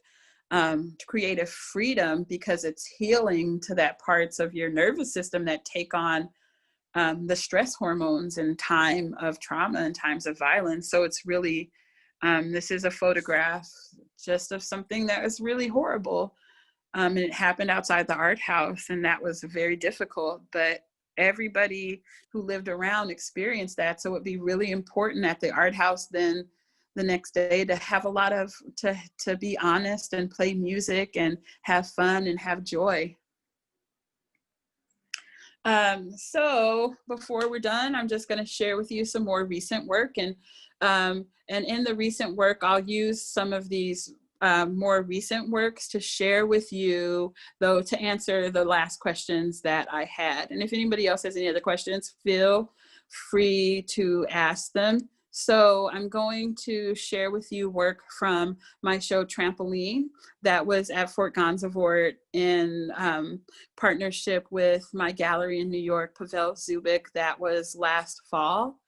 freedom, because it's healing to that parts of your nervous system that take on the stress hormones in time of trauma and times of violence. So it's really, this is a photograph just of something that was really horrible. And it happened outside the art house, and that was very difficult, but everybody who lived around experienced that. So it'd be really important at the art house then the next day to have a lot of, to be honest and play music and have fun and have joy. So before we're done, I'm just going to share with you some more recent work. And in the recent work, I'll use some of these more recent works to share with you, though, to answer the last questions that I had. And if anybody else has any other questions, feel free to ask them. So I'm going to share with you work from my show Trampoline that was at Fort Gansevoort in partnership with my gallery in New York, Pavel Zubik. That was last fall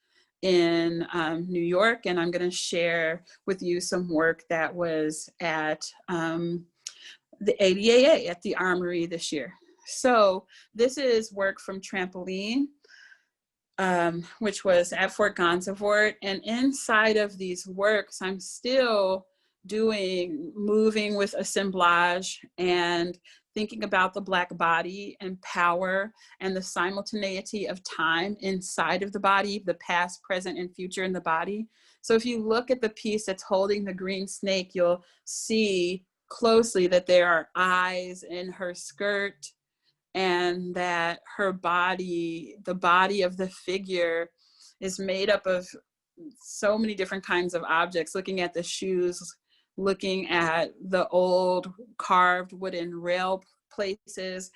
in New York, and I'm going to share with you some work that was at the ADAA at the Armory this year. So this is work from Trampoline, which was at Fort Gansevoort, and inside of these works, I'm still moving with assemblage and thinking about the Black body and power and the simultaneity of time inside of the body, the past, present, and future in the body. So if you look at the piece that's holding the green snake, you'll see closely that there are eyes in her skirt, and that her body, the body of the figure, is made up of so many different kinds of objects. Looking at the shoes, looking at the old carved wooden rail places,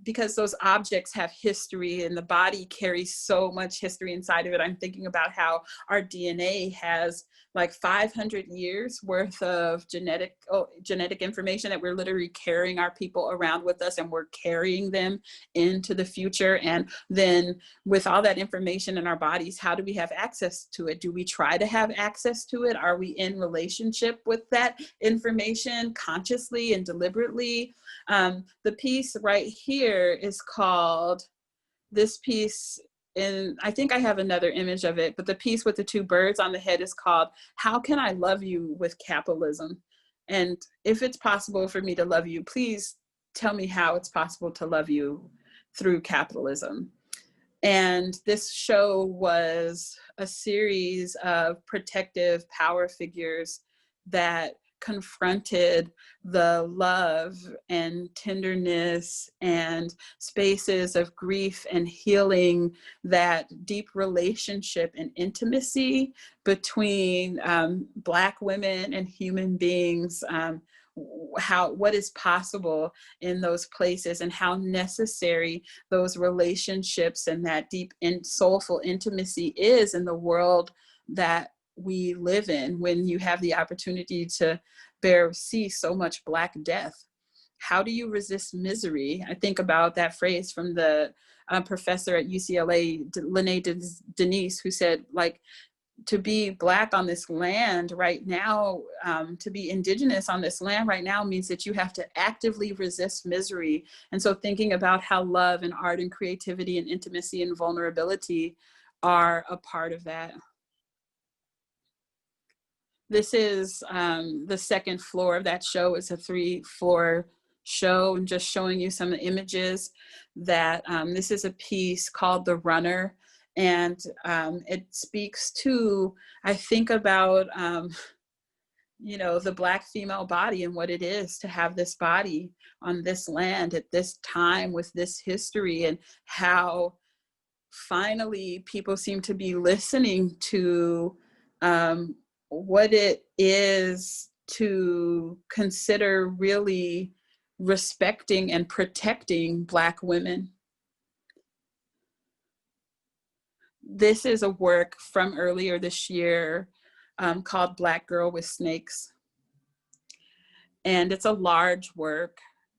because those objects have history and the body carries so much history inside of it. I'm thinking about how our DNA has like 500 years worth of genetic information that we're literally carrying our people around with us, and we're carrying them into the future. And then with all that information in our bodies, how do we have access to it? Do we try to have access to it? Are we in relationship with that information consciously and deliberately? The piece right here is called, this piece and I think I have another image of it, but the piece with the two birds on the head is called, How Can I Love You with Capitalism? And if it's possible for me to love you, please tell me how it's possible to love you through capitalism. And this show was a series of protective power figures that confronted the love and tenderness and spaces of grief and healing, that deep relationship and intimacy between Black women and human beings, what is possible in those places, and how necessary those relationships and that deep and soulful intimacy is in the world that we live in, when you have the opportunity to see so much Black death. How do you resist misery? I think about that phrase from the professor at UCLA, Lene Denise, who said, like, to be Black on this land right now, to be Indigenous on this land right now means that you have to actively resist misery. And so thinking about how love and art and creativity and intimacy and vulnerability are a part of that. This is the second floor of that show. It's a 3-floor show, and just showing you some images that this is a piece called The Runner. And it speaks to, I think about, you know, the Black female body and what it is to have this body on this land at this time with this history, and how finally people seem to be listening to what it is to consider really respecting and protecting Black women. This is a work from earlier this year called Black Girl with Snakes. And it's a large work,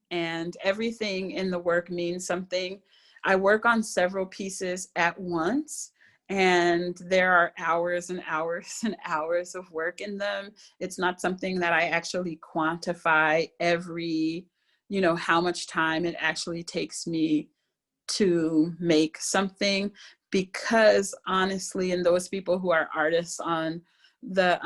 and everything in the work means something. I work on several pieces at once, and there are hours and hours and hours of work in them. It's not something that I actually quantify every, you know, how much time it actually takes me to make something, because honestly, and those people who are artists on the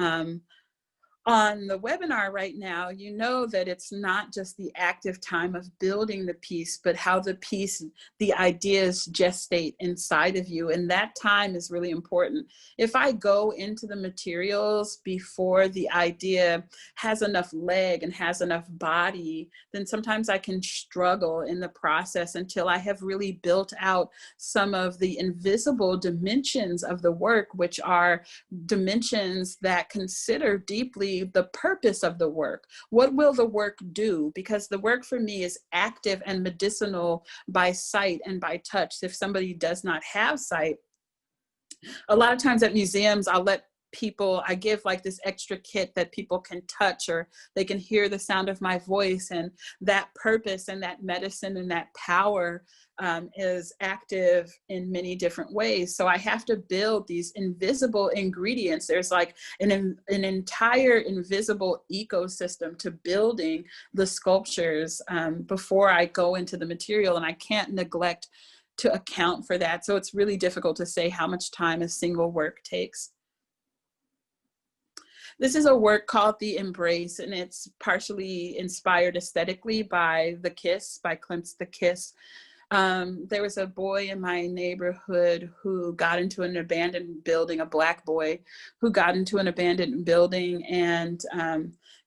webinar right now, you know that it's not just the active time of building the piece, but how the piece, the ideas gestate inside of you. And that time is really important. If I go into the materials before the idea has enough leg and has enough body, then sometimes I can struggle in the process until I have really built out some of the invisible dimensions of the work, which are dimensions that consider deeply the purpose of the work. What will the work do? Because the work for me is active and medicinal by sight and by touch. If somebody does not have sight, a lot of times at museums, I give like this extra kit that people can touch, or they can hear the sound of my voice, and that purpose and that medicine and that power is active in many different ways. So I have to build these invisible ingredients. There's like an entire invisible ecosystem to building the sculptures before I go into the material, and I can't neglect to account for that. So it's really difficult to say how much time a single work takes. This is a work called The Embrace, and it's partially inspired aesthetically by The Kiss, by Klimt's The Kiss. There was a boy in my neighborhood who got into an abandoned building, a Black boy who got into an abandoned building and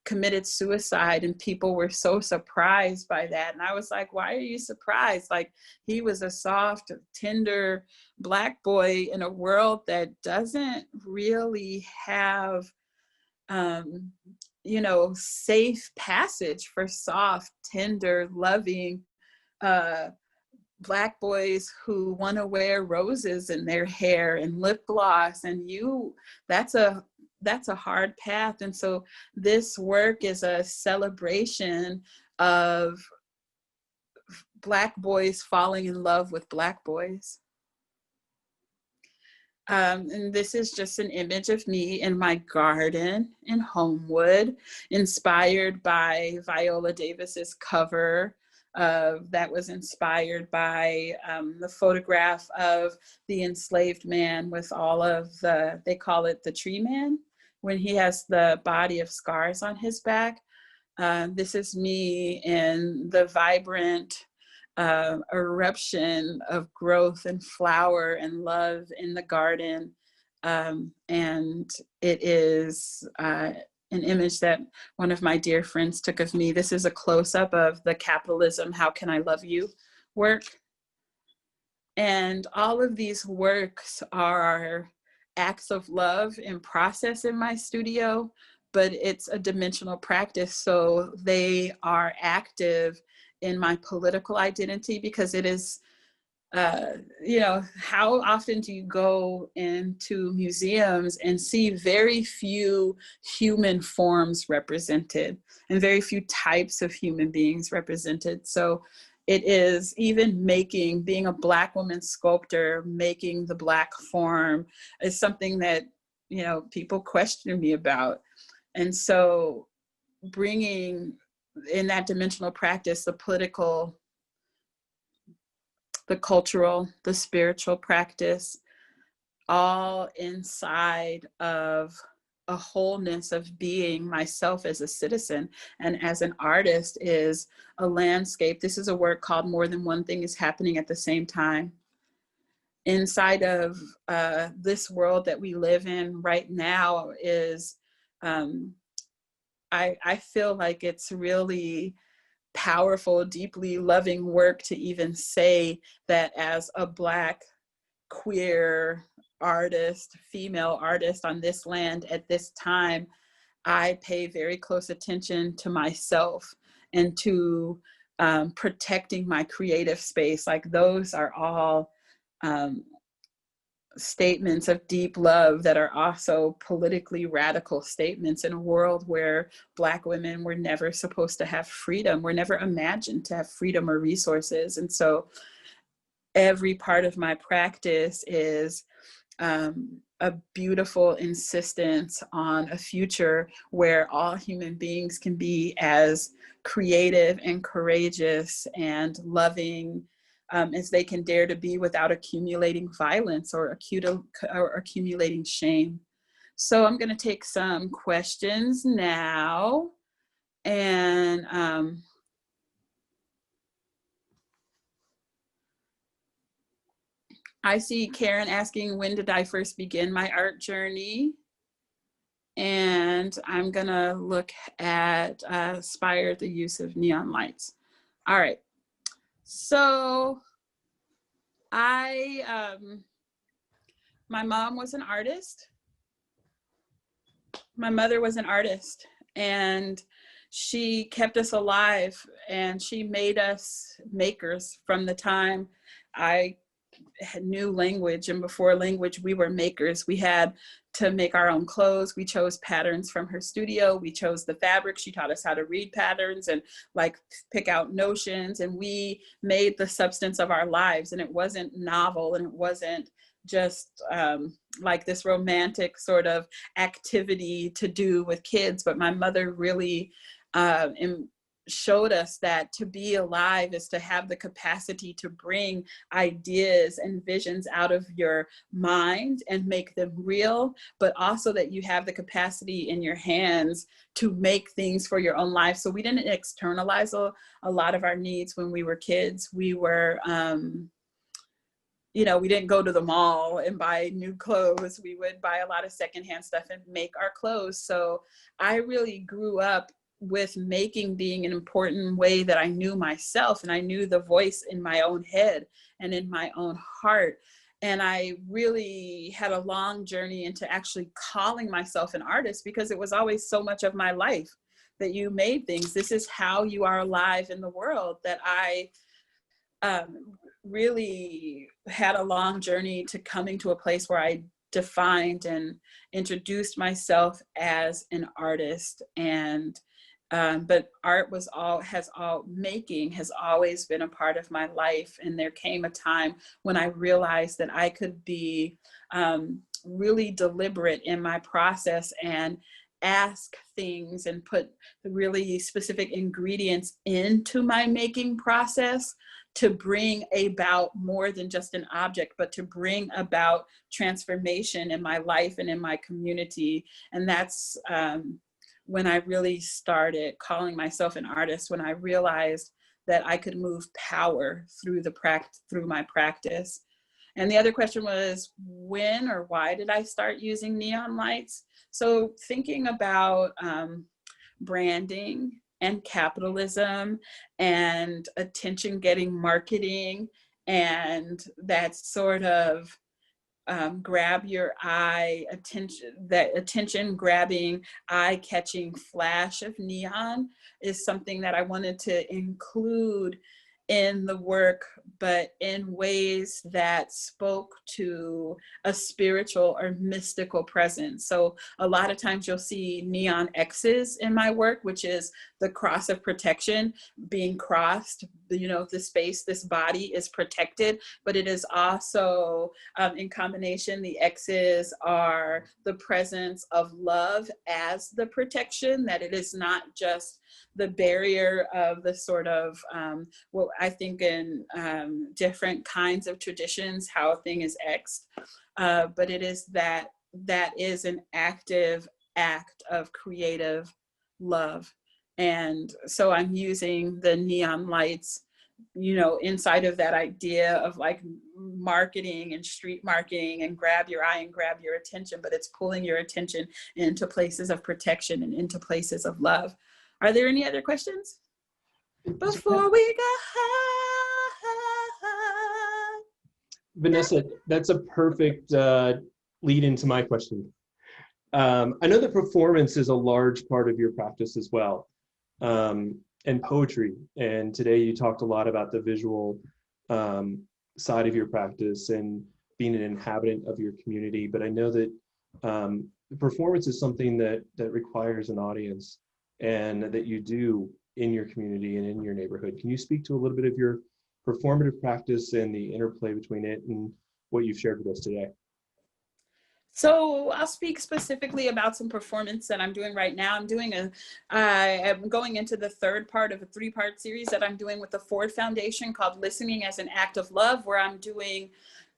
committed suicide, and people were so surprised by that. And I was like, why are you surprised? Like, he was a soft, tender Black boy in a world that doesn't really have you know, safe passage for soft, tender, loving Black boys who want to wear roses in their hair and lip gloss, and that's a hard path. And so this work is a celebration of Black boys falling in love with Black boys. And this is just an image of me in my garden in Homewood, inspired by Viola Davis's cover that was inspired by the photograph of the enslaved man with all of they call it the tree man, when he has the body of scars on his back. This is me in the vibrant eruption of growth and flower and love in the garden. And it is an image that one of my dear friends took of me. This is a close-up of the Capitalism, How Can I Love You work. And all of these works are acts of love in process in my studio, but it's a dimensional practice. So they are active in my political identity, because it is, you know, how often do you go into museums and see very few human forms represented and very few types of human beings represented? So it is even being a Black woman sculptor, making the Black form is something that, you know, people question me about. And so bringing in that dimensional practice, the political, the cultural, the spiritual practice, all inside of a wholeness of being myself as a citizen and as an artist, is a landscape. This is a work called More Than One Thing Is Happening at the Same Time. Inside of this world that we live in right now is, I feel like it's really powerful, deeply loving work to even say that as a Black, queer artist, female artist on this land at this time, I pay very close attention to myself and to protecting my creative space. Like, those are all statements of deep love that are also politically radical statements in a world where Black women were never supposed to have freedom, were never imagined to have freedom or resources. And so every part of my practice is a beautiful insistence on a future where all human beings can be as creative and courageous and loving as they can dare to be, without accumulating violence or accumulating shame. So I'm going to take some questions now. And I see Karen asking, when did I first begin my art journey? And I'm gonna look at Inspire the use of neon lights. All right, so my mom was an artist. My mother was an artist, and she kept us alive, and she made us makers from the time I had new language, and before language we were makers. We had to make our own clothes. We chose patterns from her studio. We chose the fabric. She taught us how to read patterns and like pick out notions, and we made the substance of our lives. And it wasn't novel, and it wasn't just like this romantic sort of activity to do with kids, but my mother really showed us that to be alive is to have the capacity to bring ideas and visions out of your mind and make them real, but also that you have the capacity in your hands to make things for your own life. So we didn't externalize a lot of our needs when we were kids. We were, you know, we didn't go to the mall and buy new clothes. We would buy a lot of secondhand stuff and make our clothes. So I really grew up with making being an important way that I knew myself, and I knew the voice in my own head and in my own heart. And I really had a long journey into actually calling myself an artist, because it was always so much of my life that you made things. This is how you are alive in the world, that I really had a long journey to coming to a place where I defined and introduced myself as an artist. And but art making has always been a part of my life. And there came a time when I realized that I could be really deliberate in my process and ask things and put the really specific ingredients into my making process to bring about more than just an object, but to bring about transformation in my life and in my community. And that's when I really started calling myself an artist, when I realized that I could move power through through my practice. And the other question was, when or why did I start using neon lights? So thinking about branding and capitalism and attention-getting marketing and that sort of grab your eye attention, that attention grabbing, eye-catching flash of neon is something that I wanted to include in the work, but in ways that spoke to a spiritual or mystical presence. So a lot of times you'll see neon X's in my work, which is the cross of protection being crossed. You know, the space, this body is protected, but it is also in combination, the X's are the presence of love as the protection, that it is not just the barrier of the sort of, what I think in different kinds of traditions, how a thing is X'd, but it is that is an active act of creative love. And so I'm using the neon lights, you know, inside of that idea of like marketing and street marketing and grab your eye and grab your attention, but it's pulling your attention into places of protection and into places of love. Are there any other questions before we go? Vanessa, that's a perfect lead into my question. I know that performance is a large part of your practice as well, and poetry. And today you talked a lot about the visual side of your practice and being an inhabitant of your community. But I know that performance is something that requires an audience, and that you do in your community and in your neighborhood. Can you speak to a little bit of your performative practice and the interplay between it and what you've shared with us today? So I'll speak specifically about some performance that I'm doing right now. I'm going into the third part of a 3-part series that I'm doing with the Ford Foundation called Listening as an Act of Love, where I'm doing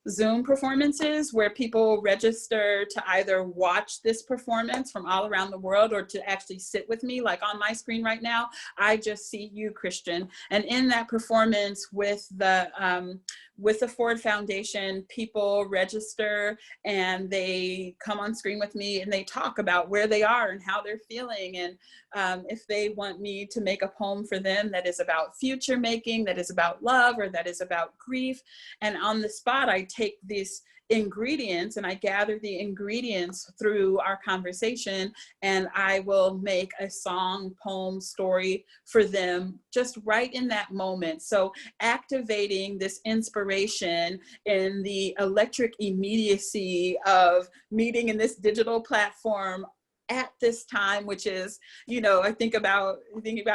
Zoom performances where people register to either watch this performance from all around the world or to actually sit with me. Like on my screen right now, I just see you, Christian. And in that performance with the Ford Foundation, people register and they come on screen with me and they talk about where they are and how they're feeling. And if they want me to make a poem for them that is about future making, that is about love, or that is about grief. And on the spot, I take these ingredients and I gather the ingredients through our conversation, and I will make a song, poem, story for them just right in that moment. So activating this inspiration in the electric immediacy of meeting in this digital platform at this time, which is, you know, I think about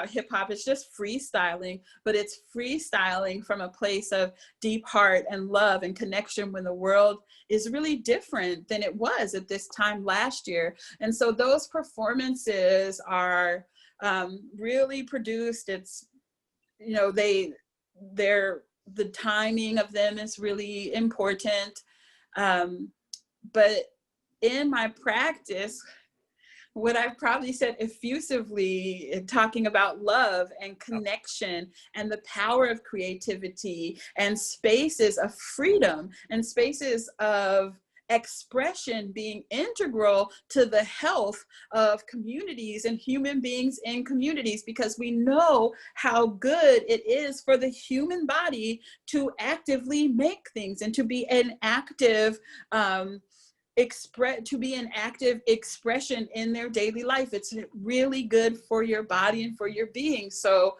hip hop, it's just freestyling, but it's freestyling from a place of deep heart and love and connection when the world is really different than it was at this time last year. And so those performances are really produced. It's, you know, the timing of them is really important. But in my practice, what I've probably said effusively in talking about love and connection and the power of creativity and spaces of freedom and spaces of expression being integral to the health of communities and human beings in communities, because we know how good it is for the human body to actively make things and to be an active expression in their daily life. It's really good for your body and for your being. So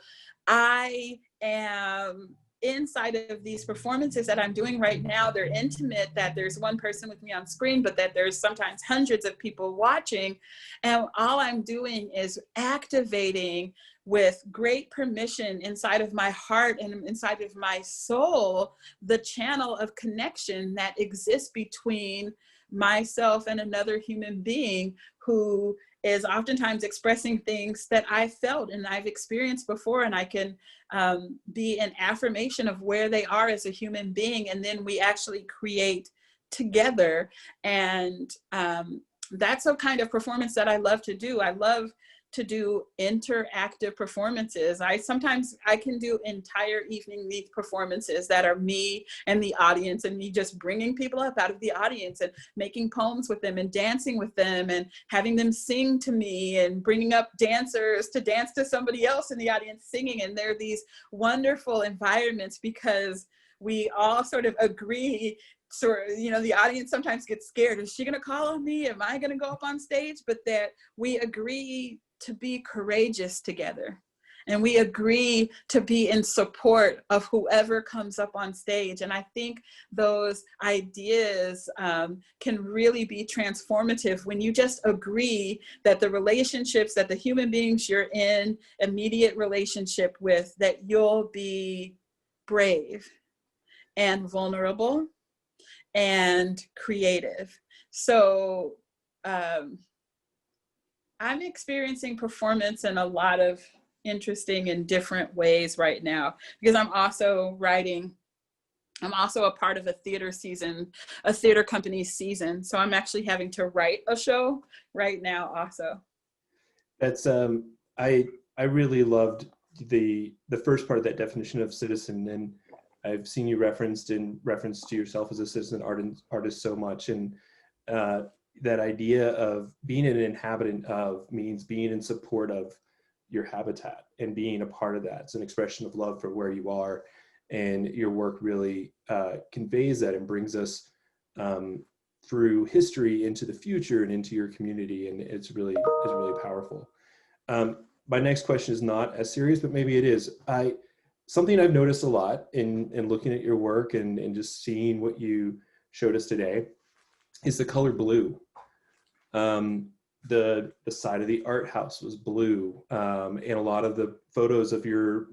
I am inside of these performances that I'm doing right now. They're intimate, that there's one person with me on screen, but that there's sometimes hundreds of people watching. And all I'm doing is activating with great permission inside of my heart and inside of my soul, the channel of connection that exists between myself and another human being who is oftentimes expressing things that I felt and I've experienced before, and I can be an affirmation of where they are as a human being, and then we actually create together. And that's a kind of performance that I love to do. I love to do interactive performances. Sometimes I can do entire evening length performances that are me and the audience, and me just bringing people up out of the audience and making poems with them and dancing with them and having them sing to me, and bringing up dancers to dance to somebody else in the audience singing. And there are these wonderful environments because we all sort of agree. So, you know, the audience sometimes gets scared. Is she going to call on me? Am I going to go up on stage? But that we agree to be courageous together. And we agree to be in support of whoever comes up on stage. And I think those ideas can really be transformative when you just agree that the relationships, that the human beings you're in immediate relationship with, that you'll be brave and vulnerable and creative. So I'm experiencing performance in a lot of interesting and different ways right now, because I'm also writing. I'm also a part of a theater season, a theater company's season. So I'm actually having to write a show right now also. That's, I really loved the first part of that definition of citizen, and I've seen you referenced in reference to yourself as a citizen artist so much. And that idea of being an inhabitant of means being in support of your habitat and being a part of that. It's an expression of love for where you are, and your work really conveys that and brings us through history into the future and into your community, and it's really powerful. My next question is not as serious, but maybe it is. Something I've noticed a lot in looking at your work and just seeing what you showed us today is the color blue. The side of the art house was blue, and a lot of the photos of your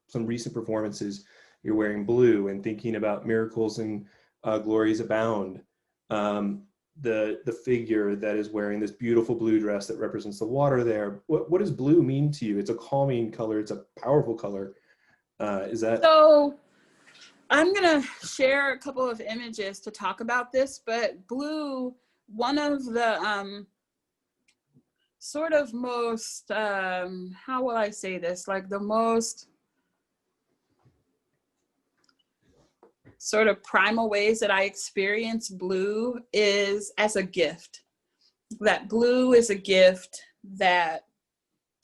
some recent performances, you're wearing blue and thinking about miracles and glories abound. The figure that is wearing this beautiful blue dress that represents the water there. What does blue mean to you? It's a calming color. It's a powerful color. Is that? So I'm gonna share a couple of images to talk about this, but blue, one of the sort of most, how will I say this? Like the most sort of primal ways that I experience blue is as a gift. That blue is a gift that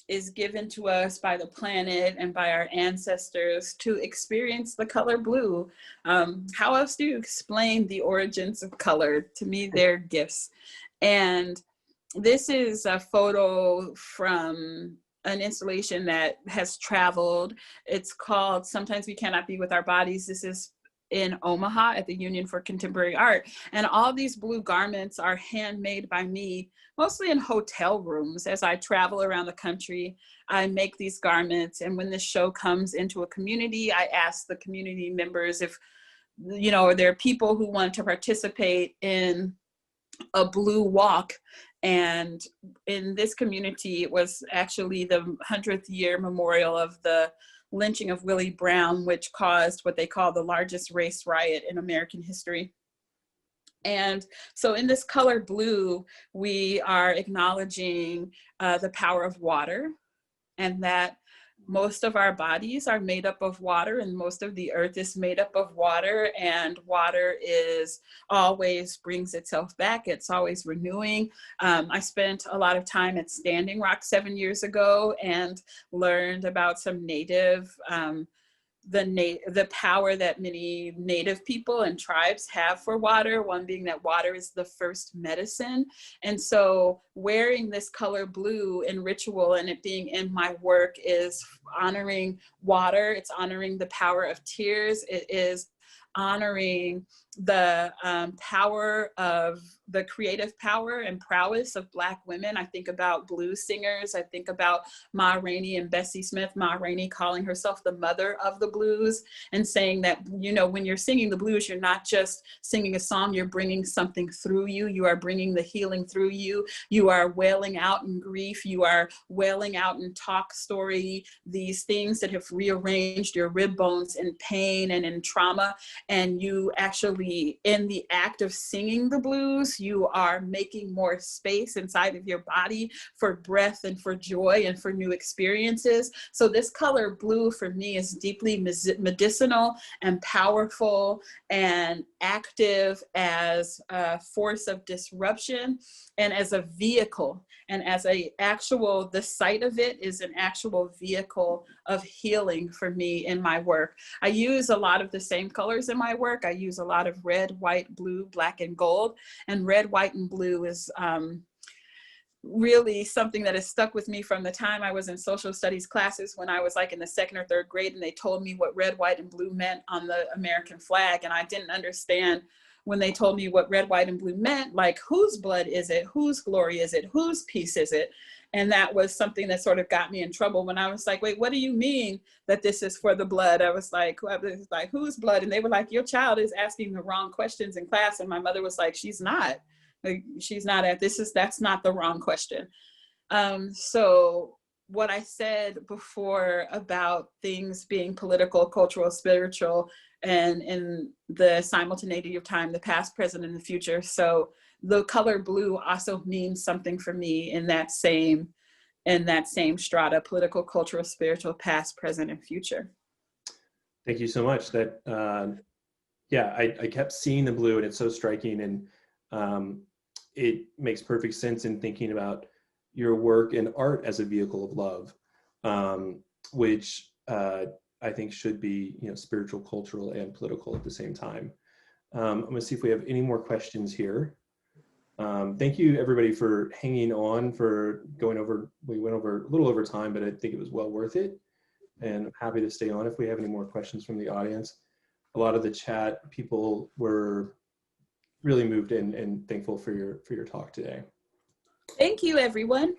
is given to us by the planet and by our ancestors to experience the color blue. How else do you explain the origins of color? To me, they're gifts. And this is a photo from an installation that has traveled. It's called Sometimes We Cannot Be With Our Bodies. This is in Omaha at the Union for Contemporary Art. And all these blue garments are handmade by me, mostly in hotel rooms. As I travel around the country, I make these garments. And when this show comes into a community, I ask the community members if, you know, are there people who want to participate in a blue walk. And in this community, it was actually the 100th year memorial of the lynching of Willie Brown, which caused what they call the largest race riot in American history. And so in this color blue, we are acknowledging the power of water, and that most of our bodies are made up of water, and most of the earth is made up of water, and water is always brings itself back. It's always renewing. I spent a lot of time at Standing Rock 7 years ago and learned about some native, the power that many native people and tribes have for water, one being that water is the first medicine. And so wearing this color blue in ritual and it being in my work is honoring water. It's honoring the power of tears. It is honoring the power of the creative power and prowess of Black women. I think about blues singers. I think about Ma Rainey and Bessie Smith. Ma Rainey calling herself the mother of the blues and saying that, you know, when you're singing the blues, you're not just singing a song, you're bringing something through you. You are bringing the healing through you. You are wailing out in grief. You are wailing out in talk story, these things that have rearranged your rib bones in pain and in trauma. And you actually, in the act of singing the blues, you are making more space inside of your body for breath and for joy and for new experiences. So this color blue for me is deeply medicinal and powerful and active as a force of disruption and as a vehicle. And as the sight of it is an actual vehicle of healing for me in my work. I use a lot of the same colors in my work. I use a lot of red, white, blue, black, and gold. And red, white, and blue is really something that has stuck with me from the time I was in social studies classes when I was like in the 2nd or 3rd grade, and they told me what red, white, and blue meant on the American flag. And I didn't understand when they told me what red, white, and blue meant, like whose blood is it? Whose glory is it? Whose peace is it? And that was something that sort of got me in trouble when I was like, wait, what do you mean that this is for the blood? I was like, whose blood? And they were like, your child is asking the wrong questions in class. And my mother was like, she's not. Like, she's not at that's not the wrong question. So what I said before about things being political, cultural, spiritual, and in the simultaneity of time, the past, present, and the future. So the color blue also means something for me in that same strata: political, cultural, spiritual, past, present, and future. Thank you so much. That yeah, I kept seeing the blue, and it's so striking, and it makes perfect sense in thinking about your work and art as a vehicle of love, which I think should be, you know, spiritual, cultural, and political at the same time. I'm going to see if we have any more questions here. Thank you everybody for hanging on, for going over. We went over a little over time, but I think it was well worth it, and I'm happy to stay on if we have any more questions from the audience. A lot of the chat people were really moved and thankful for your talk today. Thank you, everyone.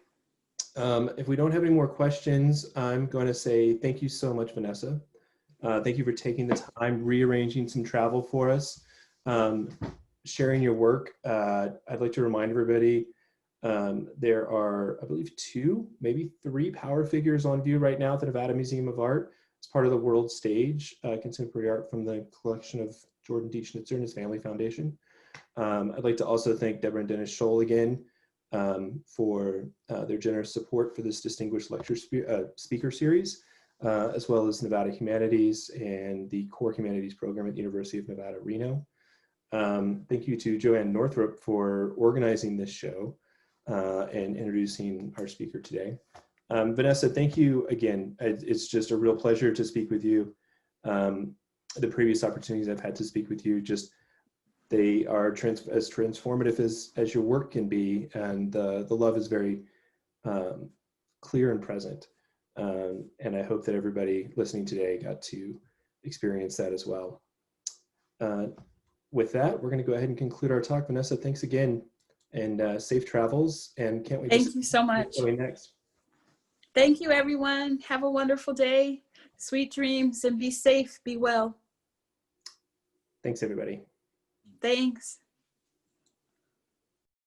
If we don't have any more questions, I'm going to say thank you so much, Vanessa. Thank you for taking the time, rearranging some travel for us, sharing your work. I'd like to remind everybody, there are, I believe, 2, maybe 3 power figures on view right now at the Nevada Museum of Art as part of the World Stage, contemporary art from the collection of Jordan D. Schnitzer and his family foundation. I'd like to also thank Deborah and Dennis Scholl again for their generous support for this distinguished lecture speaker series, as well as Nevada Humanities and the Core Humanities program at the University of Nevada, Reno. Thank you to Joanne Northrup for organizing this show and introducing our speaker today. Vanessa, thank you again. It's just a real pleasure to speak with you. The previous opportunities I've had to speak with you, they are as transformative as your work can be, and the love is very clear and present. And I hope that everybody listening today got to experience that as well. With that, we're going to go ahead and conclude our talk. Vanessa, thanks again, and safe travels, and can't wait to see Thank you so much. what's going next. Thank you, everyone. Have a wonderful day. Sweet dreams, and be safe, be well. Thanks, everybody. Thanks.